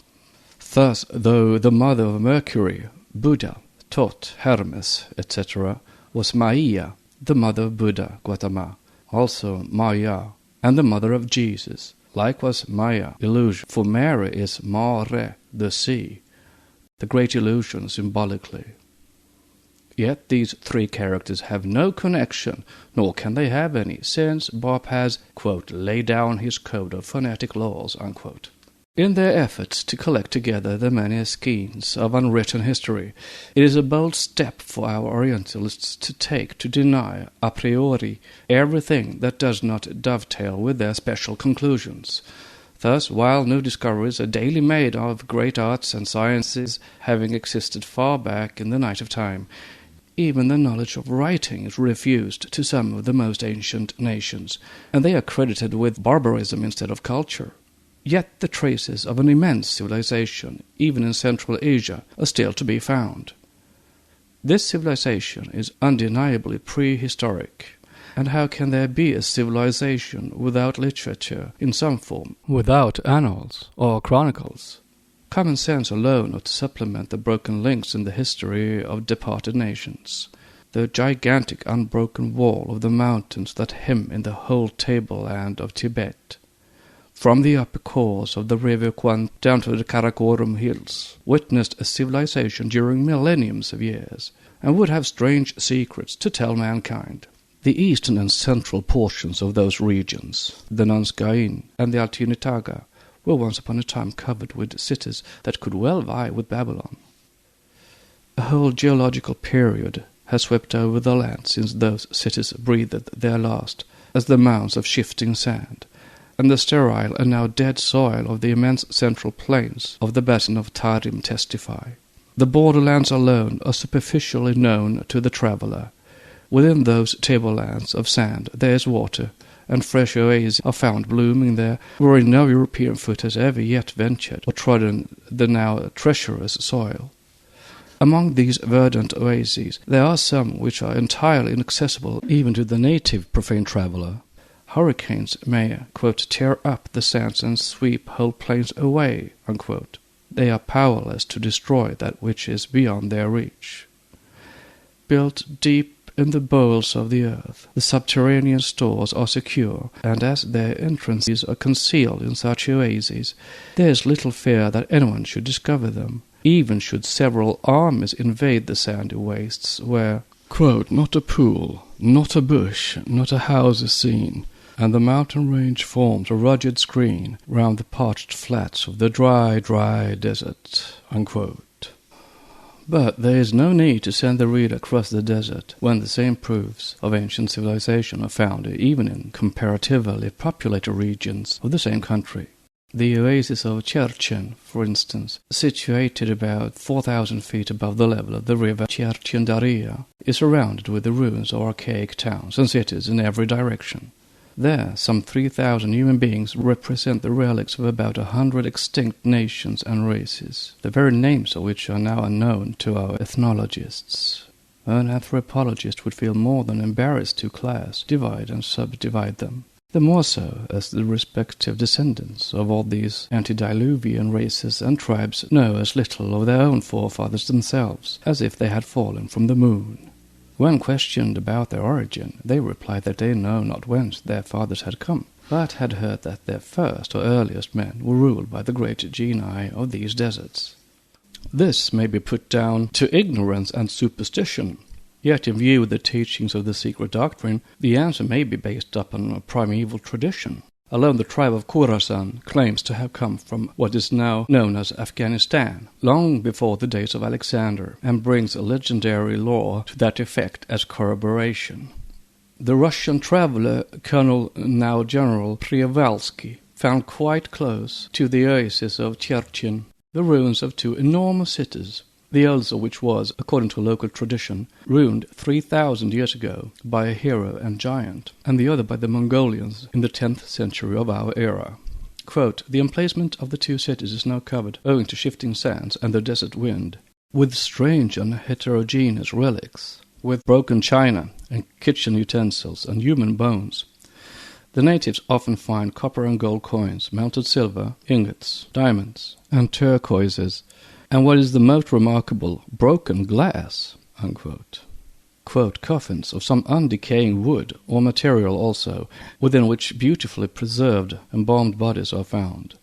A: Thus, though the mother of Mercury, Buddha, Thoth, Hermes, etc., was Maya, the mother of Buddha, Gautama, also Maya, and the mother of Jesus, likewise Maya, illusion, for Mary is Mare, the sea, the great illusion symbolically. Yet these 3 characters have no connection, nor can they have any, since Bob has, quote, laid down his code of phonetic laws, unquote. In their efforts to collect together the many skeins of unwritten history, it is a bold step for our Orientalists to take to deny a priori everything that does not dovetail with their special conclusions. Thus, while new discoveries are daily made of great arts and sciences having existed far back in the night of time, even the knowledge of writing is refused to some of the most ancient nations, and they are credited with barbarism instead of culture. Yet the traces of an immense civilization, even in Central Asia, are still to be found. This civilization is undeniably prehistoric, and how can there be a civilization without literature in some form, without annals or chronicles? Common sense alone ought to supplement the broken links in the history of departed nations. The gigantic unbroken wall of the mountains that hem in the whole tableland of Tibet, from the upper course of the river Kwan down to the Karakorum hills, witnessed a civilization during millenniums of years, and would have strange secrets to tell mankind. The eastern and central portions of those regions, the Nanskain and the Altinitaga, were once upon a time covered with cities that could well vie with Babylon. A whole geological period has swept over the land since those cities breathed their last, as the mounds of shifting sand, and the sterile and now dead soil of the immense central plains of the basin of Tarim testify. The borderlands alone are superficially known to the traveller. Within those tablelands of sand there is water, and fresh oases are found blooming there, wherein no European foot has ever yet ventured or trodden the now treacherous soil. Among these verdant oases there are some which are entirely inaccessible even to the native profane traveller. Hurricanes may, quote, tear up the sands and sweep whole plains away, unquote. they are powerless to destroy that which is beyond their reach. Built deep in the bowels of the earth, the subterranean stores are secure, and as their entrances are concealed in such oases, there is little fear that anyone should discover them, even should several armies invade the sandy wastes where, quote, not a pool, not a bush, not a house is seen, and the mountain range forms a rugged screen round the parched flats of the dry, dry desert, unquote. But there is no need to send the reader across the desert when the same proofs of ancient civilization are found even in comparatively populated regions of the same country. The oasis of Cherchen, for instance, situated about 4,000 feet above the level of the river Cherchen-Daria, is surrounded with the ruins of archaic towns and cities in every direction. There, some 3,000 human beings represent the relics of about 100 extinct nations and races, the very names of which are now unknown to our ethnologists. An anthropologist would feel more than embarrassed to class, divide and subdivide them, the more so as the respective descendants of all these antediluvian races and tribes know as little of their own forefathers themselves as if they had fallen from the moon. When questioned about their origin, they replied that they know not whence their fathers had come, but had heard that their first or earliest men were ruled by the great genii of these deserts. This may be put down to ignorance and superstition, yet in view of the teachings of the secret doctrine, the answer may be based upon a primeval tradition. Alone the tribe of Khorasan claims to have come from what is now known as Afghanistan, long before the days of Alexander, and brings a legendary lore to that effect as corroboration. The Russian traveller, Colonel, now General, Blavatsky, found quite close to the oasis of Cherchen the ruins of two enormous cities, the oldest of which was, according to local tradition, ruined 3,000 years ago by a hero and giant, and the other by the Mongolians in the 10th century of our era. Quote, the emplacement of the two cities is now covered, owing to shifting sands and the desert wind, with strange and heterogeneous relics, with broken china and kitchen utensils and human bones. The natives often find copper and gold coins, melted silver, ingots, diamonds, and turquoises, and what is the most remarkable, broken glass, unquote. Quote, coffins of some undecaying wood or material also, within which beautifully preserved embalmed bodies are found.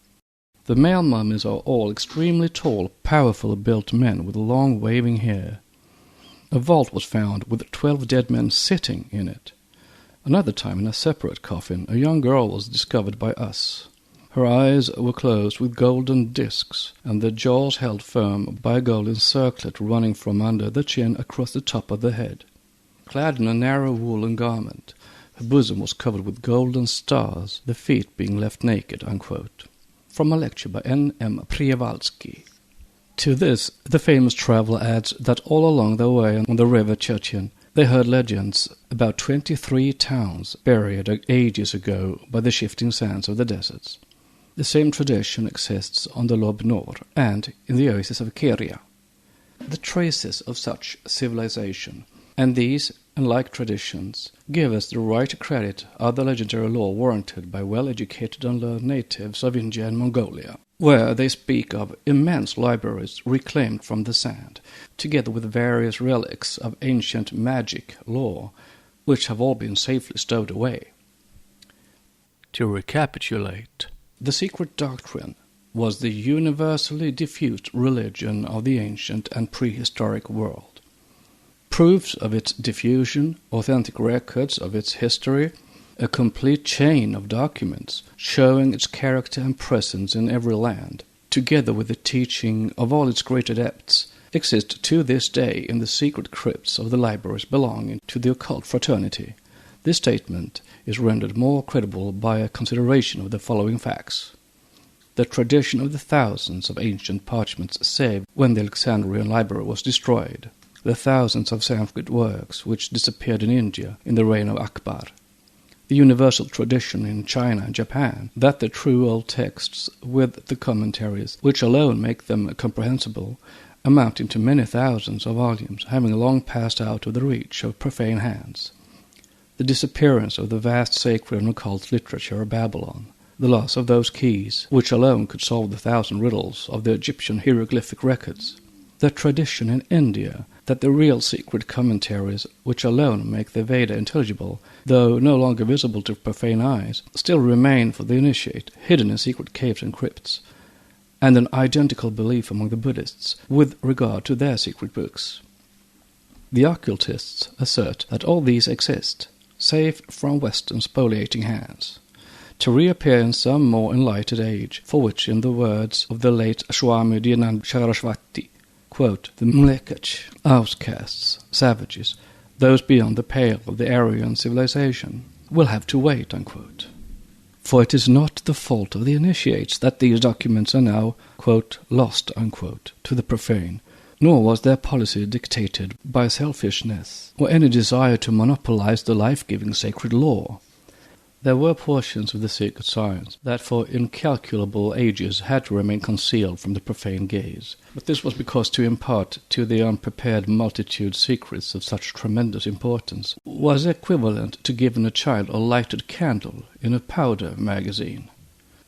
A: The male mummies are all extremely tall, powerfully built men with long waving hair. A vault was found with 12 dead men sitting in it. Another time, in a separate coffin, a young girl was discovered by us. Her eyes were closed with golden discs, and the jaws held firm by a golden circlet running from under the chin across the top of the head. Clad in a narrow woolen garment, her bosom was covered with golden stars, the feet being left naked, unquote. From a lecture by N.M. Blavatsky. To this, the famous traveller adds that all along their way on the river Chechen, they heard legends about 23 towns buried ages ago by the shifting sands of the deserts. The same tradition exists on the Lob Nor and in the oasis of Keria. The traces of such civilization, and these and like traditions, give us the right to credit other legendary lore warranted by well-educated and learned natives of India and Mongolia, where they speak of immense libraries reclaimed from the sand, together with various relics of ancient magic lore, which have all been safely stowed away. To recapitulate, the secret doctrine was the universally diffused religion of the ancient and prehistoric world. Proofs of its diffusion, authentic records of its history, a complete chain of documents showing its character and presence in every land, together with the teaching of all its great adepts, exist to this day in the secret crypts of the libraries belonging to the occult fraternity. This statement is rendered more credible by a consideration of the following facts. The tradition of the thousands of ancient parchments saved when the Alexandrian library was destroyed, the thousands of Sanskrit works which disappeared in India in the reign of Akbar, the universal tradition in China and Japan that the true old texts, with the commentaries, which alone make them comprehensible, amounting to many thousands of volumes, having long passed out of the reach of profane hands, the disappearance of the vast sacred and occult literature of Babylon, the loss of those keys which alone could solve the 1,000 riddles of the Egyptian hieroglyphic records, the tradition in India that the real secret commentaries which alone make the Veda intelligible, though no longer visible to profane eyes, still remain for the initiate, hidden in secret caves and crypts, and an identical belief among the Buddhists with regard to their secret books. The occultists assert that all these exist, safe from Western spoliating hands, to reappear in some more enlightened age, for which, in the words of the late Swami Dayananda Saraswati, quote, the mlekach, outcasts, savages, those beyond the pale of the Aryan civilization, will have to wait, unquote. For it is not the fault of the initiates that these documents are now, quote, lost, unquote, to the profane, nor was their policy dictated by selfishness or any desire to monopolize the life-giving sacred law. There were portions of the secret science that for incalculable ages had to remain concealed from the profane gaze, but this was because to impart to the unprepared multitude secrets of such tremendous importance was equivalent to giving a child a lighted candle in a powder magazine.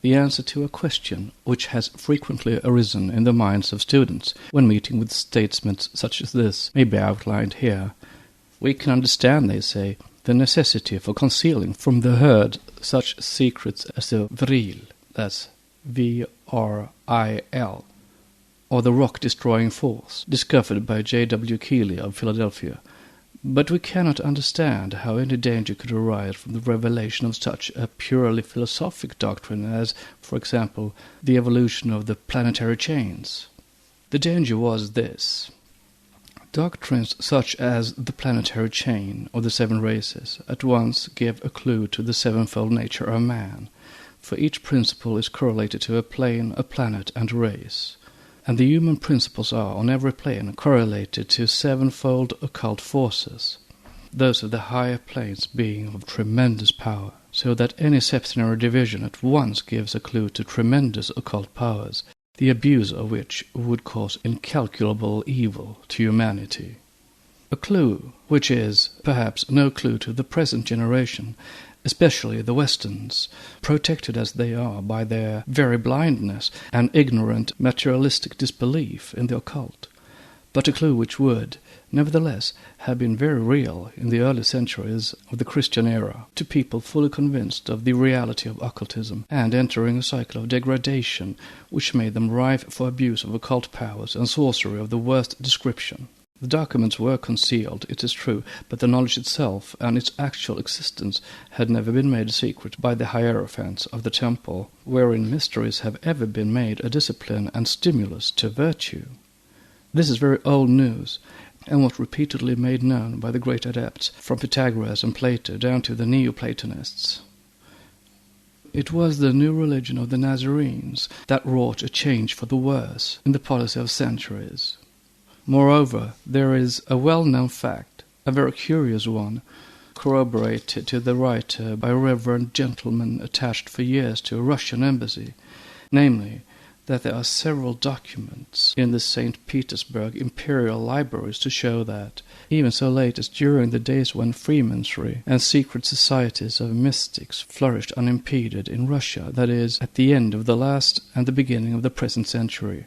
A: The answer to a question which has frequently arisen in the minds of students when meeting with statesmen such as this may be outlined here. We can understand, they say, the necessity for concealing from the herd such secrets as the vril, that's Vril, or the rock-destroying force, discovered by J.W. Keeley of Philadelphia. But we cannot understand how any danger could arise from the revelation of such a purely philosophic doctrine as, for example, the evolution of the planetary chains. The danger was this. Doctrines such as the planetary chain or the 7 races at once give a clue to the sevenfold nature of man, for each principle is correlated to a plane, a planet, and a race, and the human principles are, on every plane, correlated to sevenfold occult forces, those of the higher planes being of tremendous power, so that any septenary division at once gives a clue to tremendous occult powers, the abuse of which would cause incalculable evil to humanity. A clue which is, perhaps, no clue to the present generation, especially the Westerns, protected as they are by their very blindness and ignorant materialistic disbelief in the occult, but a clue which would, nevertheless, have been very real in the early centuries of the Christian era to people fully convinced of the reality of occultism and entering a cycle of degradation which made them rife for abuse of occult powers and sorcery of the worst description. The documents were concealed, it is true, but the knowledge itself and its actual existence had never been made a secret by the hierophants of the temple, wherein mysteries have ever been made a discipline and stimulus to virtue. This is very old news, and was repeatedly made known by the great adepts, from Pythagoras and Plato down to the Neoplatonists. It was the new religion of the Nazarenes that wrought a change for the worse in the policy of centuries. Moreover, there is a well-known fact, a very curious one, corroborated to the writer by a reverend gentleman attached for years to a Russian embassy, namely, that there are several documents in the St. Petersburg imperial libraries to show that, even so late as during the days when freemasonry and secret societies of mystics flourished unimpeded in Russia, that is, at the end of the last and the beginning of the present century,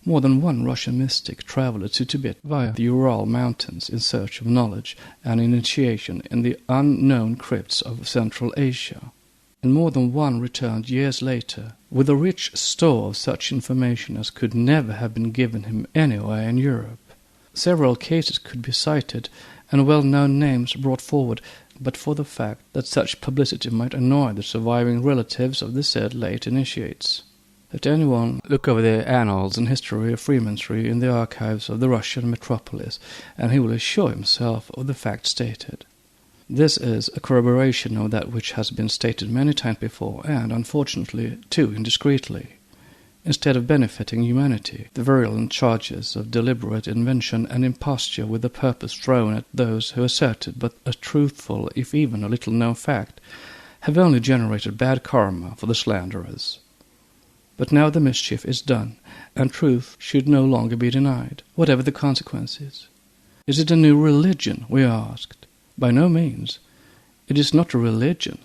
A: more than one Russian mystic traveled to Tibet via the Ural Mountains in search of knowledge and initiation in the unknown crypts of Central Asia, and more than one returned years later with a rich store of such information as could never have been given him anywhere in Europe. Several cases could be cited and well-known names brought forward, but for the fact that such publicity might annoy the surviving relatives of the said late initiates. Let anyone look over the annals and history of Freemasonry in the archives of the Russian metropolis, and he will assure himself of the fact stated. This is a corroboration of that which has been stated many times before, and, unfortunately, too indiscreetly. Instead of benefiting humanity, the virulent charges of deliberate invention and imposture with a purpose thrown at those who asserted but a truthful, if even a little known fact, have only generated bad karma for the slanderers. But now the mischief is done, and truth should no longer be denied, whatever the consequences. Is it a new religion, we are asked? By no means. It is not a religion,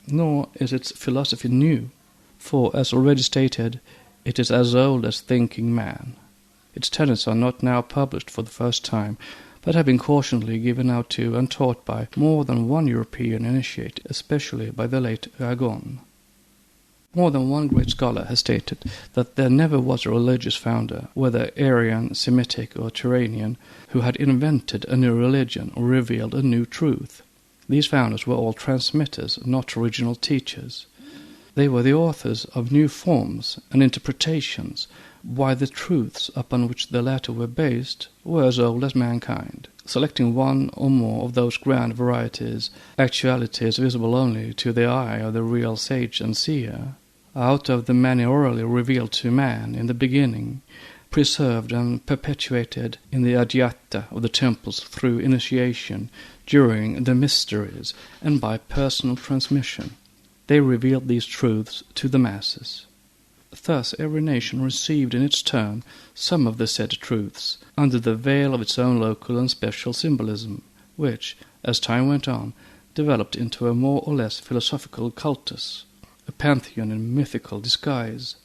A: nor is its philosophy new, For, as already stated, it is as old as thinking man. Its tenets are not now published for the first time, but have been cautiously given out to and taught by more than one European initiate, especially by the late Aragon. More than one great scholar has stated that there never was a religious founder, whether Aryan, Semitic, or Turanian, who had invented a new religion or revealed a new truth. These founders were all transmitters, not original teachers. They were the authors of new forms and interpretations, while the truths upon which the latter were based were as old as mankind. Selecting one or more of those grand varieties, actualities visible only to the eye of the real sage and seer, out of the many orally revealed to man in the beginning, preserved and perpetuated in the adhyata of the temples through initiation, during the mysteries, and by personal transmission. They revealed these truths to the masses. Thus every nation received in its turn some of the said truths, under the veil of its own local and special symbolism, which, as time went on, developed into a more or less philosophical cultus, a pantheon in mythical disguise.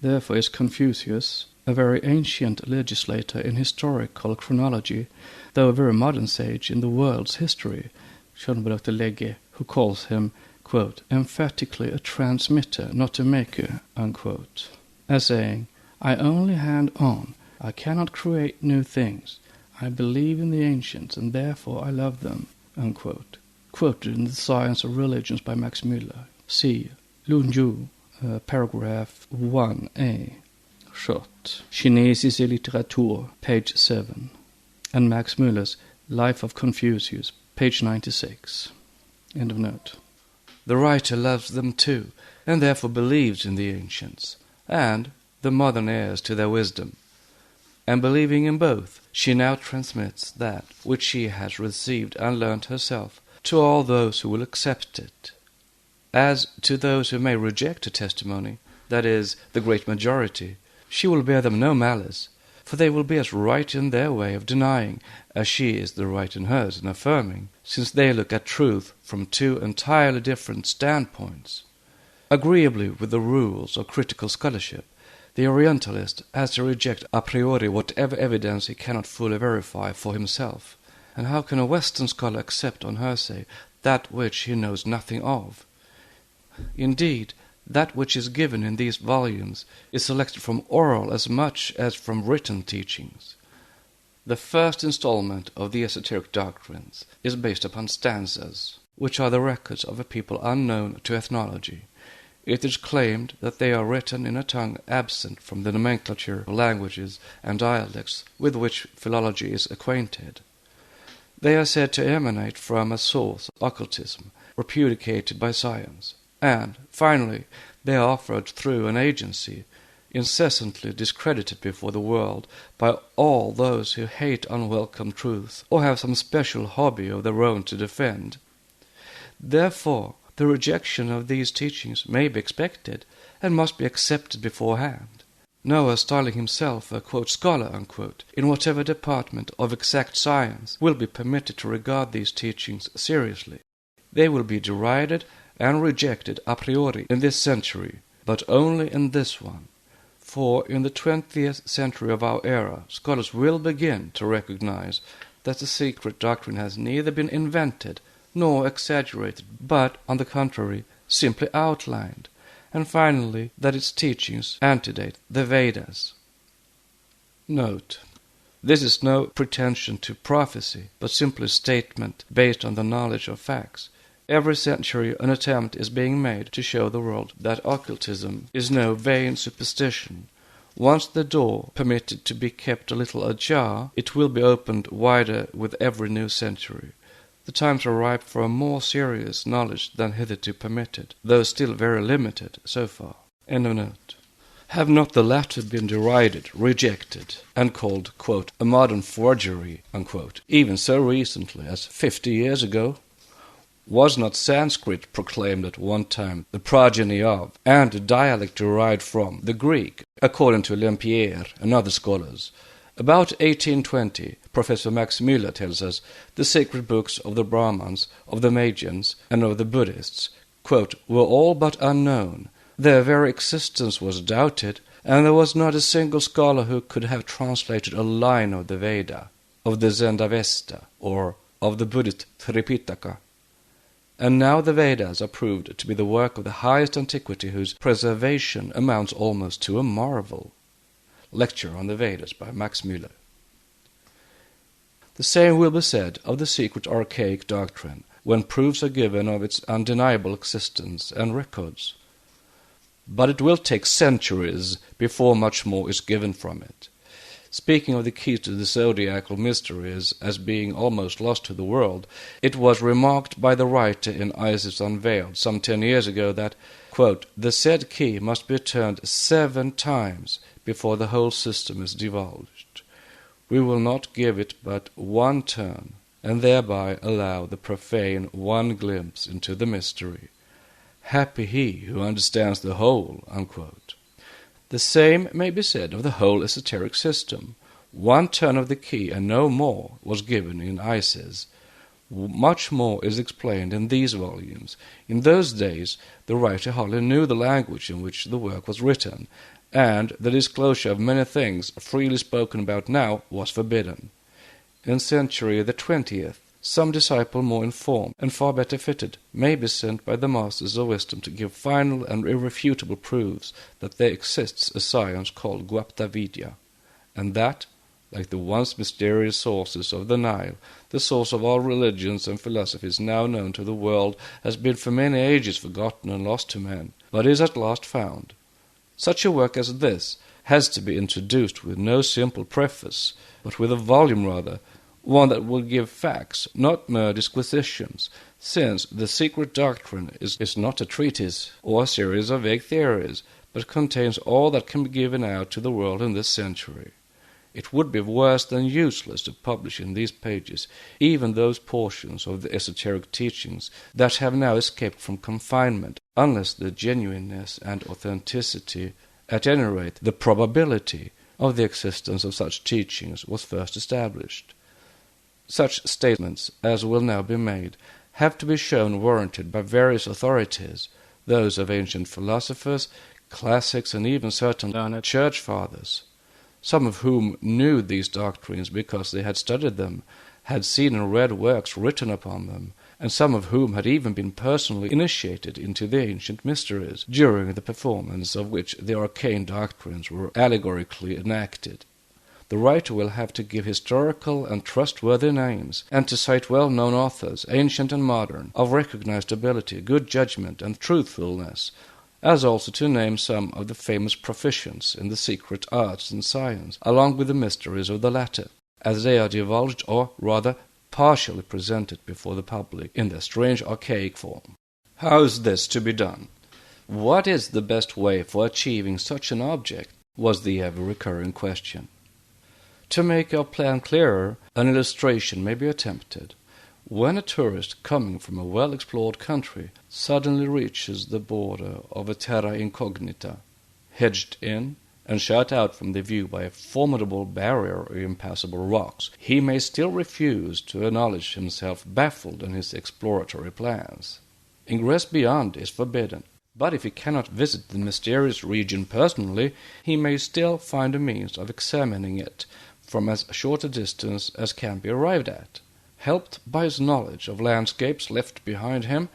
A: Therefore is Confucius, a very ancient legislator in historical chronology, though a very modern sage in the world's history, shown by Dr. Legge, who calls him, quote, emphatically a transmitter, not a maker, unquote, as saying, I only hand on, I cannot create new things, I believe in the ancients, and therefore I love them, unquote. Quoted in The Science of Religions by Max Müller. See Lunju, paragraph 1a. Schott, Chinesische Literatur, page 7. And Max Müller's Life of Confucius, page 96. End of note. The writer loves them too, and therefore believes in the ancients, and the modern heirs to their wisdom. And believing in both, she now transmits that which she has received and learnt herself to all those who will accept it. As to those who may reject her testimony, that is, the great majority, she will bear them no malice, for they will be as right in their way of denying as she is the right in hers in affirming, since they look at truth from two entirely different standpoints. Agreeably with the rules of critical scholarship, the Orientalist has to reject a priori whatever evidence he cannot fully verify for himself. And how can a Western scholar accept on hearsay that which he knows nothing of? Indeed, that which is given in these volumes is selected from oral as much as from written teachings. The first installment of the Esoteric Doctrines is based upon stanzas, which are the records of a people unknown to ethnology. It is claimed that they are written in a tongue absent from the nomenclature of languages and dialects with which philology is acquainted. They are said to emanate from a source, occultism, repudiated by science, and, finally, they are offered through an agency, incessantly discredited before the world by all those who hate unwelcome truths or have some special hobby of their own to defend. Therefore, the rejection of these teachings may be expected and must be accepted beforehand. Noah, styling himself a, quote, scholar, unquote, in whatever department of exact science, will be permitted to regard these teachings seriously. They will be derided and rejected a priori in this century, but only in this one. For in the 20th century of our era, scholars will begin to recognize that the secret doctrine has neither been invented nor exaggerated, but, on the contrary, simply outlined, and finally that its teachings antedate the Vedas. Note: this is no pretension to prophecy, but simply a statement based on the knowledge of facts. Every century an attempt is being made to show the world that occultism is no vain superstition. Once the door permitted to be kept a little ajar, it will be opened wider with every new century. The times are ripe for a more serious knowledge than hitherto permitted, though still very limited so far. End of note. Have not the latter been derided, rejected, and called, quote, a modern forgery, unquote, even so recently as 50 years ago? Was not Sanskrit proclaimed at one time the progeny of, and a dialect derived from, the Greek, according to Lempiere and other scholars? About 1820, Professor Max Müller tells us, the sacred books of the Brahmans, of the Magians, and of the Buddhists, quote, were all but unknown.
B: Their very existence was doubted, and there was not a single scholar who could have translated a line of the Veda, of the Zendavesta, or of the Buddhist Tripitaka. And now the Vedas are proved to be the work of the highest antiquity, whose preservation amounts almost to a marvel. Lecture on the Vedas by Max Müller. The same will be said of the secret archaic doctrine, when proofs are given of its undeniable existence and records. But it will take centuries before much more is given from it. Speaking of the keys to the zodiacal mysteries as being almost lost to the world, it was remarked by the writer in Isis Unveiled some 10 years ago that, quote, "the said key must be turned 7 times before the whole system is divulged. We will not give it but 1 turn, and thereby allow the profane 1 glimpse into the mystery. Happy he who understands the whole," unquote. The same may be said of the whole esoteric system. 1 turn of the key and no more was given in Isis. Much more is explained in these volumes. In those days the writer hardly knew the language in which the work was written, and the disclosure of many things freely spoken about now was forbidden. In century the 20th, some disciple more informed and far better fitted may be sent by the masters of wisdom to give final and irrefutable proofs that there exists a science called Guapta Vidya, and that, like the once mysterious sources of the Nile, the source of all religions and philosophies now known to the world has been for many ages forgotten and lost to men, but is at last found. Such a work as this has to be introduced with no simple preface, but with a volume rather, one that will give facts, not mere disquisitions, since the secret doctrine is not a treatise or a series of vague theories, but contains all that can be given out to the world in this century. It would be worse than useless to publish in these pages even those portions of the esoteric teachings that have now escaped from confinement, unless the genuineness and authenticity, at any rate the probability, of the existence of such teachings was first established. Such statements as will now be made have to be shown warranted by various authorities, those of ancient philosophers, classics, and even certain learned church fathers, some of whom knew these doctrines because they had studied them, had seen and read works written upon them, and some of whom had even been personally initiated into the ancient mysteries, during the performance of which the arcane doctrines were allegorically enacted. The writer will have to give historical and trustworthy names, and to cite well-known authors, ancient and modern, of recognized ability, good judgment, and truthfulness, as also to name some of the famous proficients in the secret arts and science, along with the mysteries of the latter, as they are divulged, or rather partially presented before the public in their strange archaic form. How is this to be done? What is the best way for achieving such an object? Was the ever-recurring question. To make our plan clearer, an illustration may be attempted. When a tourist coming from a well-explored country suddenly reaches the border of a terra incognita, hedged in and shut out from the view by a formidable barrier of impassable rocks, he may still refuse to acknowledge himself baffled in his exploratory plans. Ingress beyond is forbidden, but if he cannot visit the mysterious region personally, he may still find a means of examining it from as short a distance as can be arrived at. Helped by his knowledge of landscapes left behind him,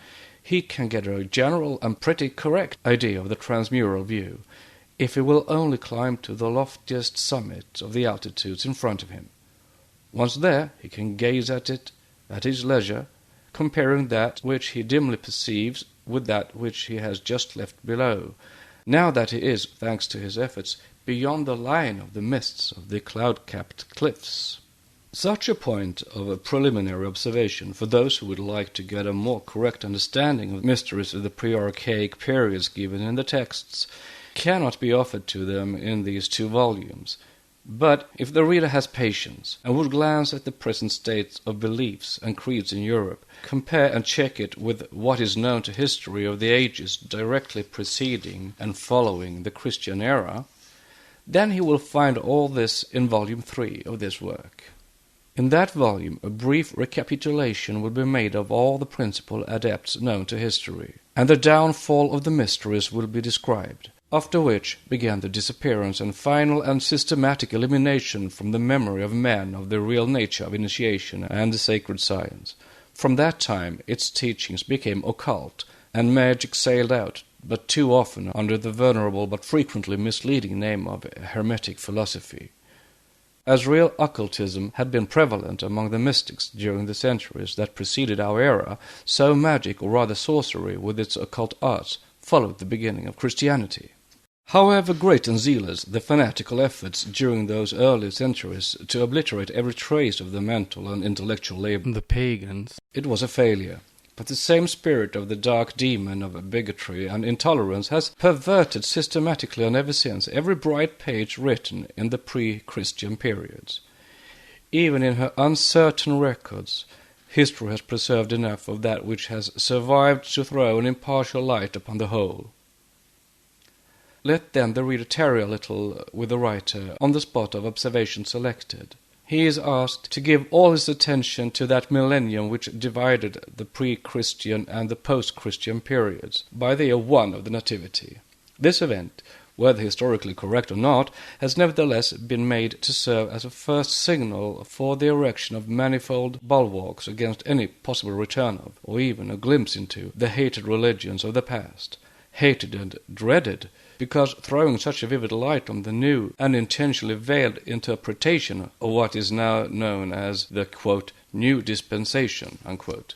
B: he can get a general and pretty correct idea of the transmural view, if he will only climb to the loftiest summit of the altitudes in front of him. Once there, he can gaze at it at his leisure, comparing that which he dimly perceives with that which he has just left below, now that he is, thanks to his efforts, beyond the line of the mists of the cloud-capped cliffs. Such a point of a preliminary observation for those who would like to get a more correct understanding of the mysteries of the pre-archaic periods given in the texts cannot be offered to them in these 2 volumes. But if the reader has patience and would glance at the present state of beliefs and creeds in Europe, compare and check it with what is known to history of the ages directly preceding and following the Christian era, then he will find all this in Volume 3 of this work. In that volume, a brief recapitulation will be made of all the principal adepts known to history, and the downfall of the mysteries will be described, after which began the disappearance and final and systematic elimination from the memory of men of the real nature of initiation and the sacred science. From that time its teachings became occult, and magic sailed out, but too often under the venerable but frequently misleading name of hermetic philosophy. As real occultism had been prevalent among the mystics during the centuries that preceded our era, so magic, or rather sorcery, with its occult arts, followed the beginning of Christianity. However great and zealous the fanatical efforts during those early centuries to obliterate every trace of the mental and intellectual labor,
A: The pagans.
B: it was a failure. But the same spirit of the dark demon of bigotry and intolerance has perverted systematically and ever since every bright page written in the pre-Christian periods. Even in her uncertain records, history has preserved enough of that which has survived to throw an impartial light upon the whole. Let then the reader tarry a little with the writer on the spot of observation selected. He is asked to give all his attention to that millennium which divided the pre-Christian and the post-Christian periods by the year 1 of the Nativity. This event, whether historically correct or not, has nevertheless been made to serve as a first signal for the erection of manifold bulwarks against any possible return of, or even a glimpse into, the hated religions of the past, hated and dreaded, because throwing such a vivid light on the new and intentionally veiled interpretation of what is now known as the, quote, new dispensation, unquote.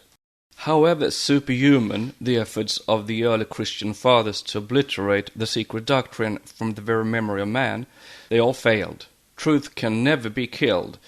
B: However superhuman the efforts of the early Christian fathers to obliterate the secret doctrine from the very memory of man, they all failed. Truth can never be killed,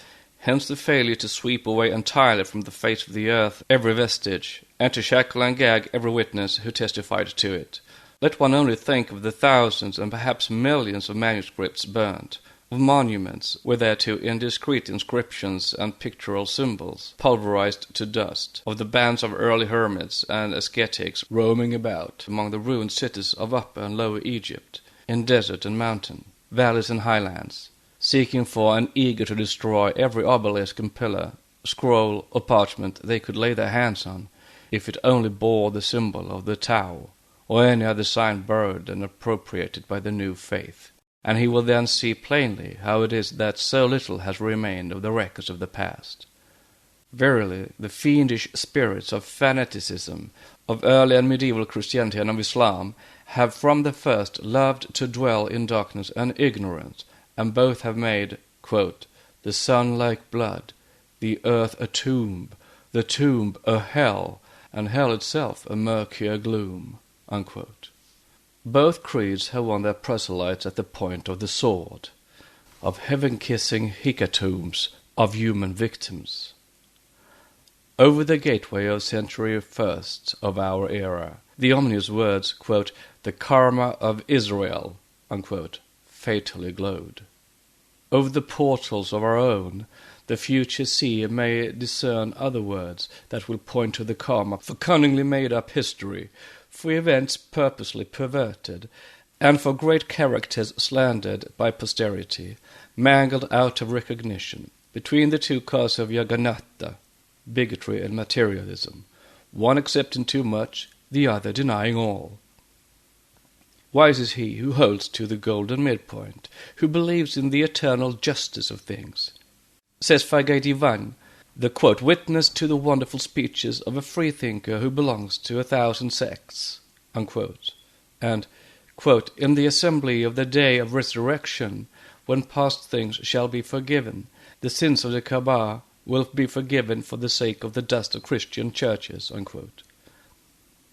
B: hence the failure to sweep away entirely from the face of the earth every vestige, and to shackle and gag every witness who testified to it. Let one only think of the thousands and perhaps millions of manuscripts burnt, of monuments with their too indiscreet inscriptions and pictorial symbols pulverized to dust, of the bands of early hermits and ascetics roaming about among the ruined cities of Upper and Lower Egypt, in desert and mountain, valleys and highlands, seeking for and eager to destroy every obelisk and pillar, scroll or parchment they could lay their hands on, if it only bore the symbol of the Tao, or any other sign borrowed and appropriated by the new faith, and he will then see plainly how it is that so little has remained of the records of the past. Verily, the fiendish spirits of fanaticism, of early and medieval Christianity and of Islam, have from the first loved to dwell in darkness and ignorance, and both have made, quote, the sun like blood, the earth a tomb, the tomb a hell, and hell itself a murkier gloom. Unquote. Both creeds have won their proselytes at the point of the sword, of heaven-kissing hecatombs of human victims. Over the gateway of century first of our era, the ominous words, quote, the karma of Israel, unquote, fatally glowed. Over the portals of our own, the future seer may discern other words that will point to the karma for cunningly made-up history, for events purposely perverted, and for great characters slandered by posterity, mangled out of recognition, between the two cars of Jagannatha, bigotry and materialism, one accepting too much, the other denying all. Wise is he who holds to the golden midpoint, who believes in the eternal justice of things. Says Fagadivan, the, quote, witness to the wonderful speeches of a freethinker who belongs to 1,000 sects, unquote. And, quote, in the assembly of the day of resurrection, when past things shall be forgiven, the sins of the Kaaba will be forgiven for the sake of the dust of Christian churches, unquote.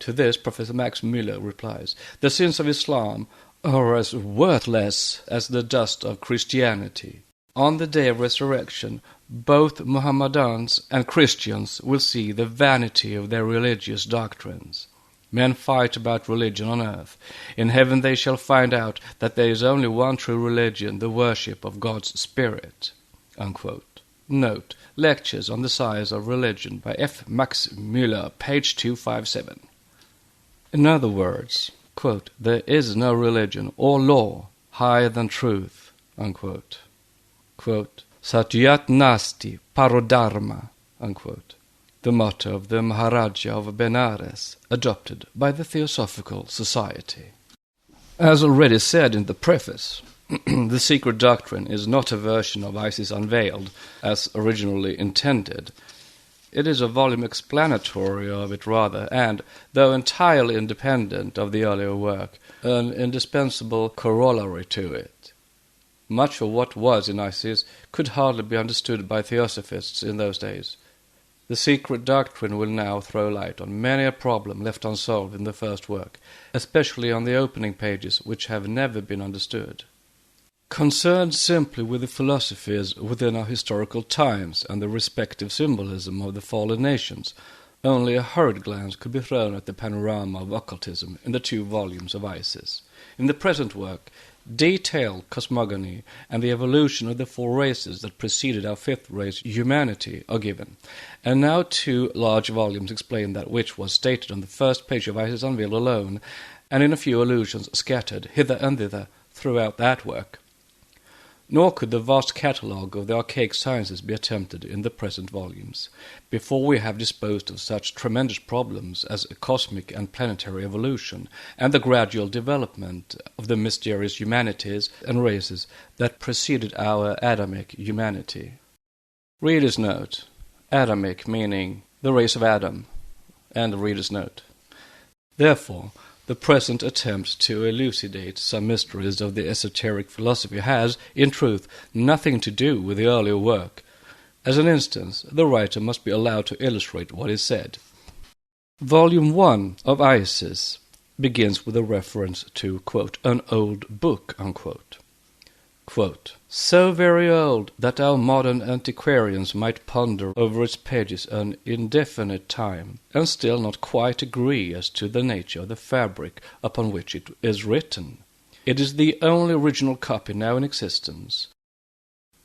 B: To this, Professor Max Müller replies, the sins of Islam are as worthless as the dust of Christianity. On the day of resurrection, both Mohammedans and Christians will see the vanity of their religious doctrines. Men fight about religion on earth. In heaven they shall find out that there is only one true religion, the worship of God's Spirit. Unquote. Note, Lectures on the Science of Religion by F. Max Müller, page 257. In other words, quote, there is no religion or law higher than truth, unquote. Quote, Satyat Nasti Parodharma, unquote, the motto of the Maharaja of Benares, adopted by the Theosophical Society. As already said in the preface, the secret doctrine is not a version of Isis Unveiled as originally intended. It is a volume explanatory of it rather, and, though entirely independent of the earlier work, an indispensable corollary to it. Much of what was in Isis could hardly be understood by theosophists in those days. The secret doctrine will now throw light on many a problem left unsolved in the first work, especially on the opening pages which have never been understood. Concerned simply with the philosophies within our historical times and the respective symbolism of the fallen nations, only a hurried glance could be thrown at the panorama of occultism in the 2 volumes of Isis. In the present work, detailed cosmogony and the evolution of the 4 races that preceded our 5th race, humanity, are given, and now 2 large volumes explain that which was stated on the first page of Isis Unveiled alone, and in a few allusions scattered hither and thither throughout that work. Nor could the vast catalogue of the archaic sciences be attempted in the present volumes, before we have disposed of such tremendous problems as cosmic and planetary evolution, and the gradual development of the mysterious humanities and races that preceded our Adamic humanity. Reader's note: Adamic meaning the race of Adam, and reader's note. Therefore, the present attempt to elucidate some mysteries of the esoteric philosophy has, in truth, nothing to do with the earlier work. As an instance, the writer must be allowed to illustrate what is said. Volume 1 of Isis begins with a reference to, quote, an old book, unquote. Quote, so very old that our modern antiquarians might ponder over its pages an indefinite time, and still not quite agree as to the nature of the fabric upon which it is written. It is the only original copy now in existence.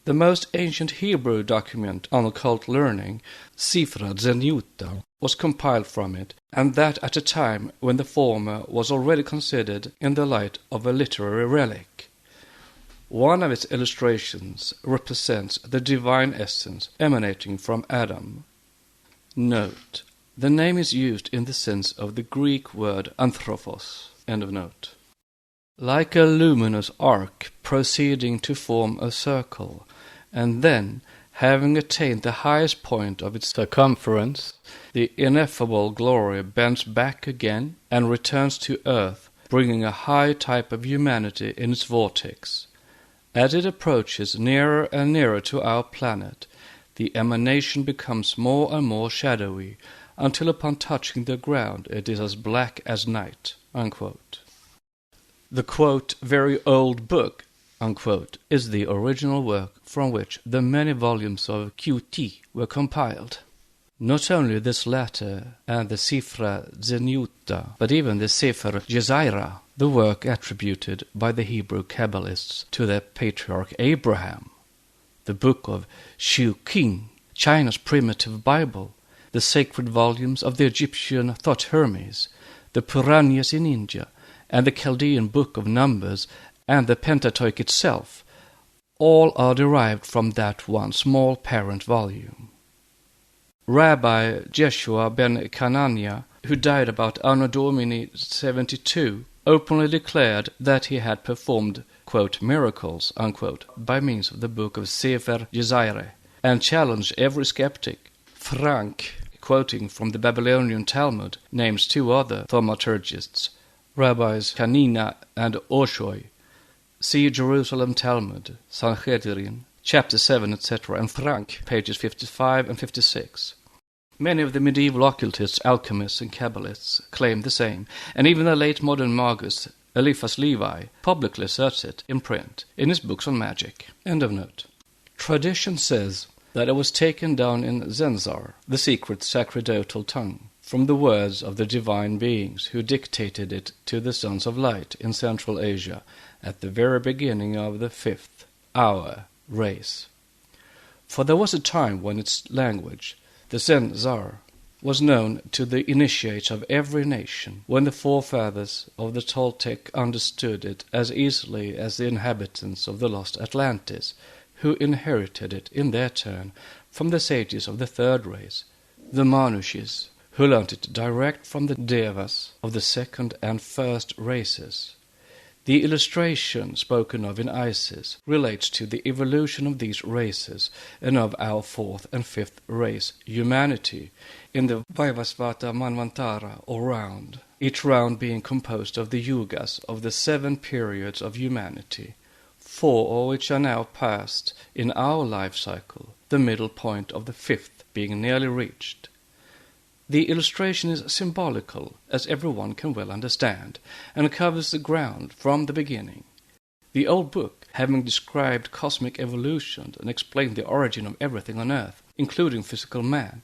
B: The most ancient Hebrew document on occult learning, Sifra Zenyuta, was compiled from it, and that at a time when the former was already considered in the light of a literary relic. One of its illustrations represents the divine essence emanating from Adam. Note: the name is used in the sense of the Greek word anthropos. End of note. Like a luminous arc proceeding to form a circle, and then, having attained the highest point of its circumference, the ineffable glory bends back again and returns to earth, bringing a high type of humanity in its vortex. As it approaches nearer and nearer to our planet, the emanation becomes more and more shadowy, until upon touching the ground it is as black as night, unquote. The, quote, very old book, unquote, is the original work from which the many volumes of QT were compiled. Not only this latter and the Sifra Zenyuta, but even the Sefer Jezaira, the work attributed by the Hebrew Kabbalists to their patriarch Abraham, the book of Shu King, China's primitive Bible, the sacred volumes of the Egyptian Thot Hermes, the Puranas in India, and the Chaldean Book of Numbers, and the Pentateuch itself, all are derived from that one small parent volume. Rabbi Jeshua ben Kanania, who died about Anno Domini 72, openly declared that he had performed, quote, miracles, unquote, by means of the book of Sefer Jezaire, and challenged every skeptic. Frank, quoting from the Babylonian Talmud, names 2 other thaumaturgists, Rabbis Kanina and Oshoy. See Jerusalem Talmud, Sanhedrin, chapter 7, etc., and Frank, pages 55 and 56. Many of the medieval occultists, alchemists, and Kabbalists claim the same, and even the late modern Magus, Eliphas Levi, publicly asserts it in print in his books on magic. End of note. Tradition says that it was taken down in Zenzar, the secret sacerdotal tongue, from the words of the divine beings who dictated it to the sons of light in Central Asia at the very beginning of the 5th, our race. For there was a time when its language, the Zenzar, was known to the initiates of every nation, when the forefathers of the Toltec understood it as easily as the inhabitants of the lost Atlantis who inherited it in their turn from the sages of the third race, the Manushis, who learnt it direct from the Devas of the second and first races. The illustration spoken of in Isis relates to the evolution of these races and of our fourth and fifth race, humanity, in the Vaivasvata Manvantara, or round, each round being composed of the yugas of the 7 periods of humanity, 4 of which are now past in our life cycle, the middle point of the 5th being nearly reached. The illustration is symbolical, as everyone can well understand, and covers the ground from the beginning. The old book, having described cosmic evolution and explained the origin of everything on earth, including physical man,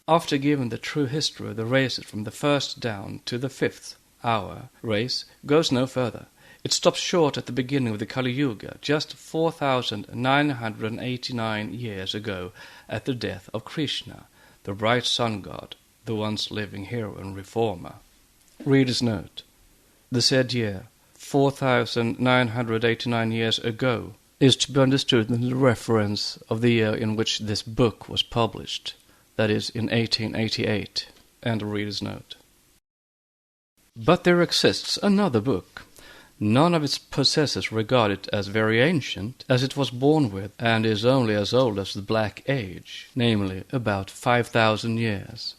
B: after giving the true history of the races from the first down to the 5th, our race, goes no further. It stops short at the beginning of the Kali Yuga, just 4,989 years ago, at the death of Krishna, the bright sun god, the once living hero and reformer. Reader's note. The said year, 4,989 years ago, is to be understood in the reference of the year in which this book was published, that is, in 1888, and a reader's note. But there exists another book. None of its possessors regard it as very ancient, as it was born with, and is only as old as the Black Age, namely about 5,000 years.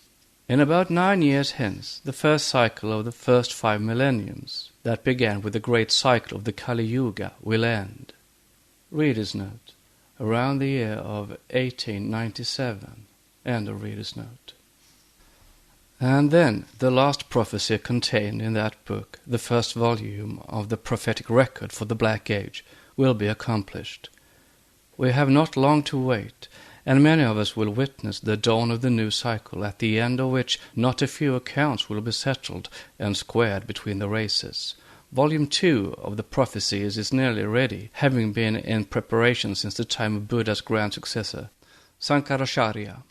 B: In about 9 years hence, the first cycle of the first 5 millenniums, that began with the great cycle of the Kali Yuga, will end. Reader's note. Around the year of 1897. End of reader's note. And then the last prophecy contained in that book, the first volume of the prophetic record for the Black Age, will be accomplished. We have not long to wait, and many of us will witness the dawn of the new cycle, at the end of which not a few accounts will be settled and squared between the races. Volume 2 of the prophecies is nearly ready, having been in preparation since the time of Buddha's grand successor, Sankaracharya.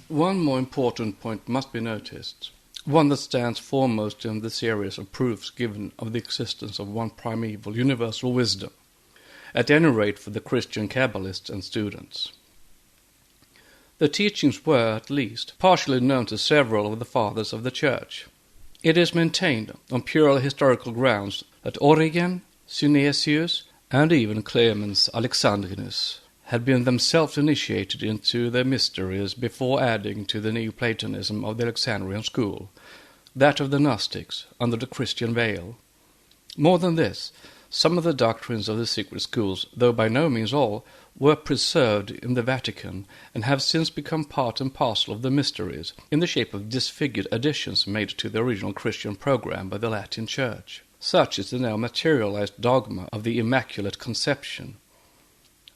B: One more important point must be noticed, one that stands foremost in the series of proofs given of the existence of one primeval universal wisdom, at any rate for the Christian Kabbalists and students. The teachings were, at least, partially known to several of the fathers of the Church. It is maintained, on purely historical grounds, that Origen, Synesius, and even Clemens Alexandrinus had been themselves initiated into the mysteries before adding to the Neoplatonism of the Alexandrian school, that of the Gnostics, under the Christian veil. More than this, some of the doctrines of the secret schools, though by no means all, were preserved in the Vatican and have since become part and parcel of the mysteries, in the shape of disfigured additions made to the original Christian program by the Latin Church. Such is the now materialized dogma of the Immaculate Conception.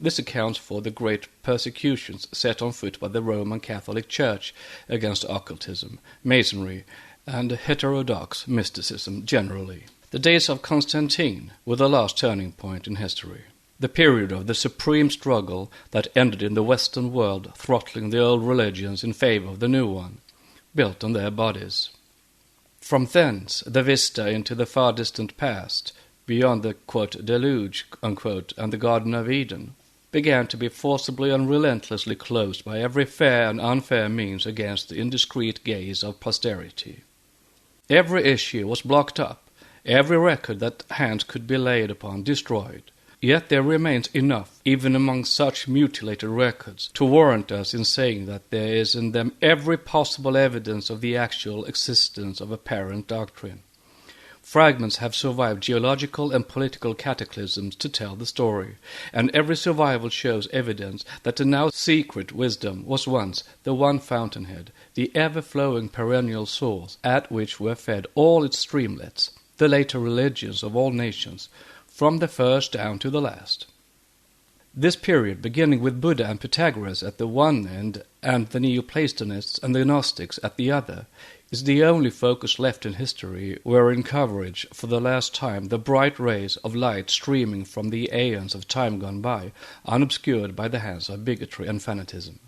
B: This accounts for the great persecutions set on foot by the Roman Catholic Church against occultism, Masonry, and heterodox mysticism generally. The days of Constantine were the last turning point in history, the period of the supreme struggle that ended in the Western world throttling the old religions in favor of the new one, built on their bodies. From thence, the vista into the far distant past, beyond the, quote, deluge, unquote, and the Garden of Eden, began to be forcibly and relentlessly closed by every fair and unfair means against the indiscreet gaze of posterity. Every issue was blocked up, every record that hands could be laid upon destroyed. Yet there remains enough, even among such mutilated records, to warrant us in saying that there is in them every possible evidence of the actual existence of apparent doctrine. Fragments have survived geological and political cataclysms to tell the story, and every survival shows evidence that the now secret wisdom was once the one fountainhead, the ever-flowing perennial source at which were fed all its streamlets, the later religions of all nations, from the first down to the last. This period, beginning with Buddha and Pythagoras at the one end and the Neoplatonists and the Gnostics at the other, is the only focus left in history wherein coverage for the last time the bright rays of light streaming from the aeons of time gone by, unobscured by the hands of bigotry and fanatism.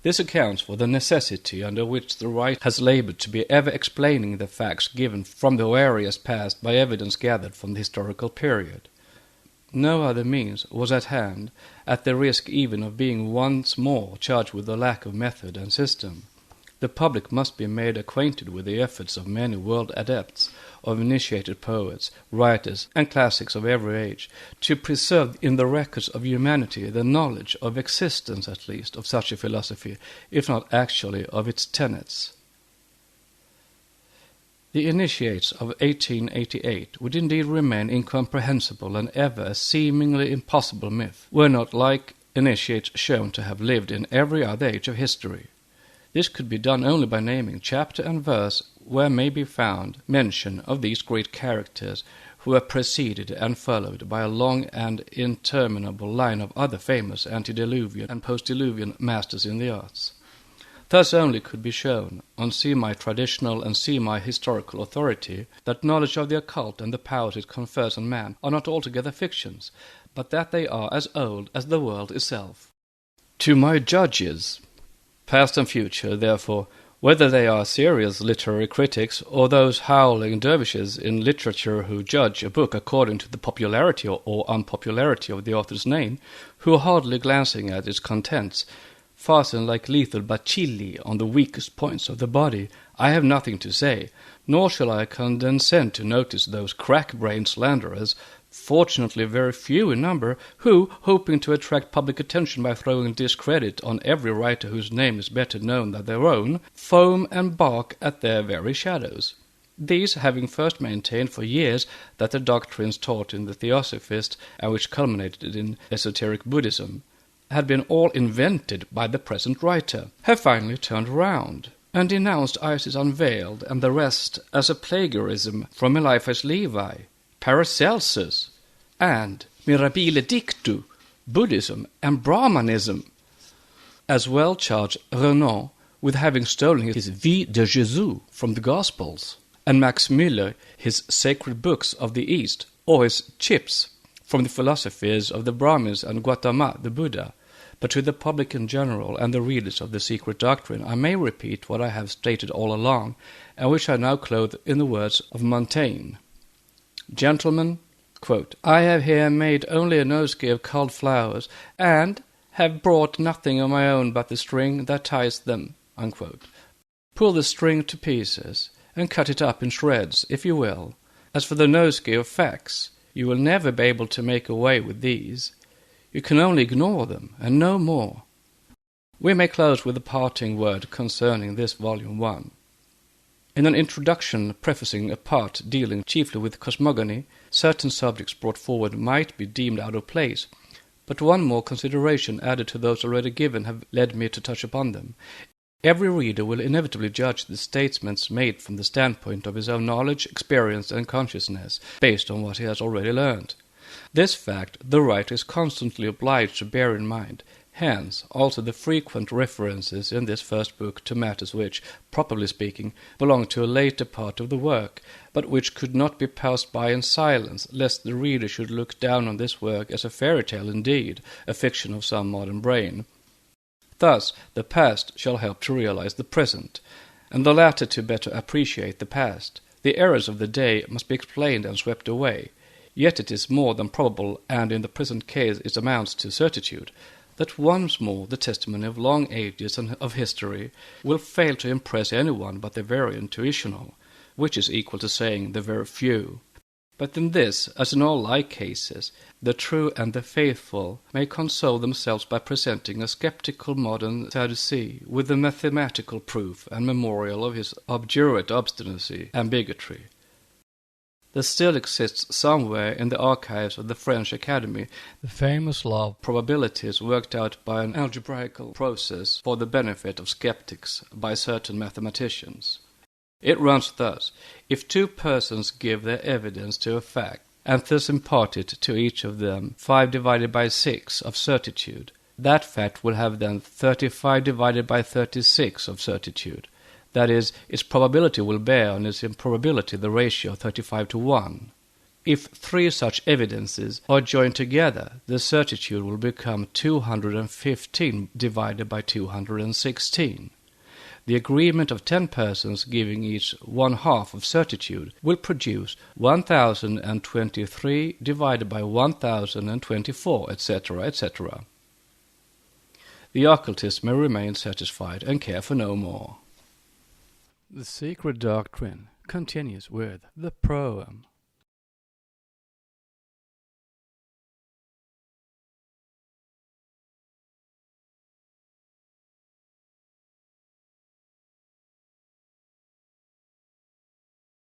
B: This accounts for the necessity under which the right has labored to be ever explaining the facts given from the various past by evidence gathered from the historical period. no other means was at hand, at the risk even of being once more charged with a lack of method and system. The public must be made acquainted with the efforts of many world adepts, of initiated poets, writers, and classics of every age, to preserve in the records of humanity the knowledge of existence, at least, of such a philosophy, if not actually of its tenets. The initiates of 1888 would indeed remain incomprehensible and ever a seemingly impossible myth, were not like initiates shown to have lived in every other age of history. This could be done only by naming chapter and verse where may be found mention of these great characters who were preceded and followed by a long and interminable line of other famous antediluvian and postdiluvian masters in the arts. Thus only could be shown, on semi-traditional and semi-historical authority, that knowledge of the occult and the powers it confers on man are not altogether fictions, but that they are as old as the world itself. To my judges, past and future, therefore, whether they are serious literary critics or those howling dervishes in literature who judge a book according to the popularity or unpopularity of the author's name, who, hardly glancing at its contents, fasten like lethal bacilli on the weakest points of the body, I have nothing to say, nor shall I condescend to notice those crack-brained slanderers, fortunately very few in number, who, hoping to attract public attention by throwing discredit on every writer whose name is better known than their own, foam and bark at their very shadows. These, having first maintained for years that the doctrines taught in the Theosophist, and which culminated in Esoteric Buddhism, had been all invented by the present writer, have finally turned round, and denounced Isis Unveiled and the rest as a plagiarism from Eliphas Levi, Paracelsus, and Mirabile Dictu, Buddhism and Brahmanism. As well charge Renan with having stolen his Vie de Jésus from the Gospels, and Max Müller his Sacred Books of the East, or his Chips from the philosophies of the Brahmins and Gautama, the Buddha. But to the public in general and the readers of the Secret Doctrine I may repeat what I have stated all along, and which I now clothe in the words of Montaigne. Gentlemen, quote, I have here made only a nosegay of culled flowers, and have brought nothing of my own but the string that ties them, unquote. Pull the string to pieces, and cut it up in shreds, if you will. As for the nosegay of facts, you will never be able to make away with these. You can only ignore them, and no more. We may close with a parting word concerning this Volume 1. In an introduction prefacing a part dealing chiefly with cosmogony, certain subjects brought forward might be deemed out of place, but one more consideration added to those already given have led me to touch upon them. Every reader will inevitably judge the statements made from the standpoint of his own knowledge, experience, and consciousness, based on what he has already learned. This fact the writer is constantly obliged to bear in mind, hence also the frequent references in this first book to matters which, properly speaking, belong to a later part of the work, but which could not be passed by in silence, lest the reader should look down on this work as a fairy tale indeed, a fiction of some modern brain. Thus, the past shall help to realize the present, and the latter to better appreciate the past. The errors of the day must be explained and swept away. Yet it is more than probable, and in the present case it amounts to certitude, that once more the testimony of long ages and of history will fail to impress anyone but the very intuitional, which is equal to saying the very few. But in this, as in all like cases, the true and the faithful may console themselves by presenting a sceptical modern Sadducee with the mathematical proof and memorial of his obdurate obstinacy and bigotry. There still exists somewhere in the archives of the French Academy the famous law of probabilities worked out by an algebraical process for the benefit of skeptics by certain mathematicians. It runs thus: if two persons give their evidence to a fact, and thus impart it to each of them 5 divided by 6 of certitude, that fact will have then 35 divided by 36 of certitude. That is, its probability will bear on its improbability the ratio 35:1. If 3 such evidences are joined together, the certitude will become 215 divided by 216. The agreement of 10 persons giving each 1/2 of certitude will produce 1023 divided by 1024, etc., etc. The occultist may remain satisfied and care for no more.
A: The secret doctrine continues with the proem.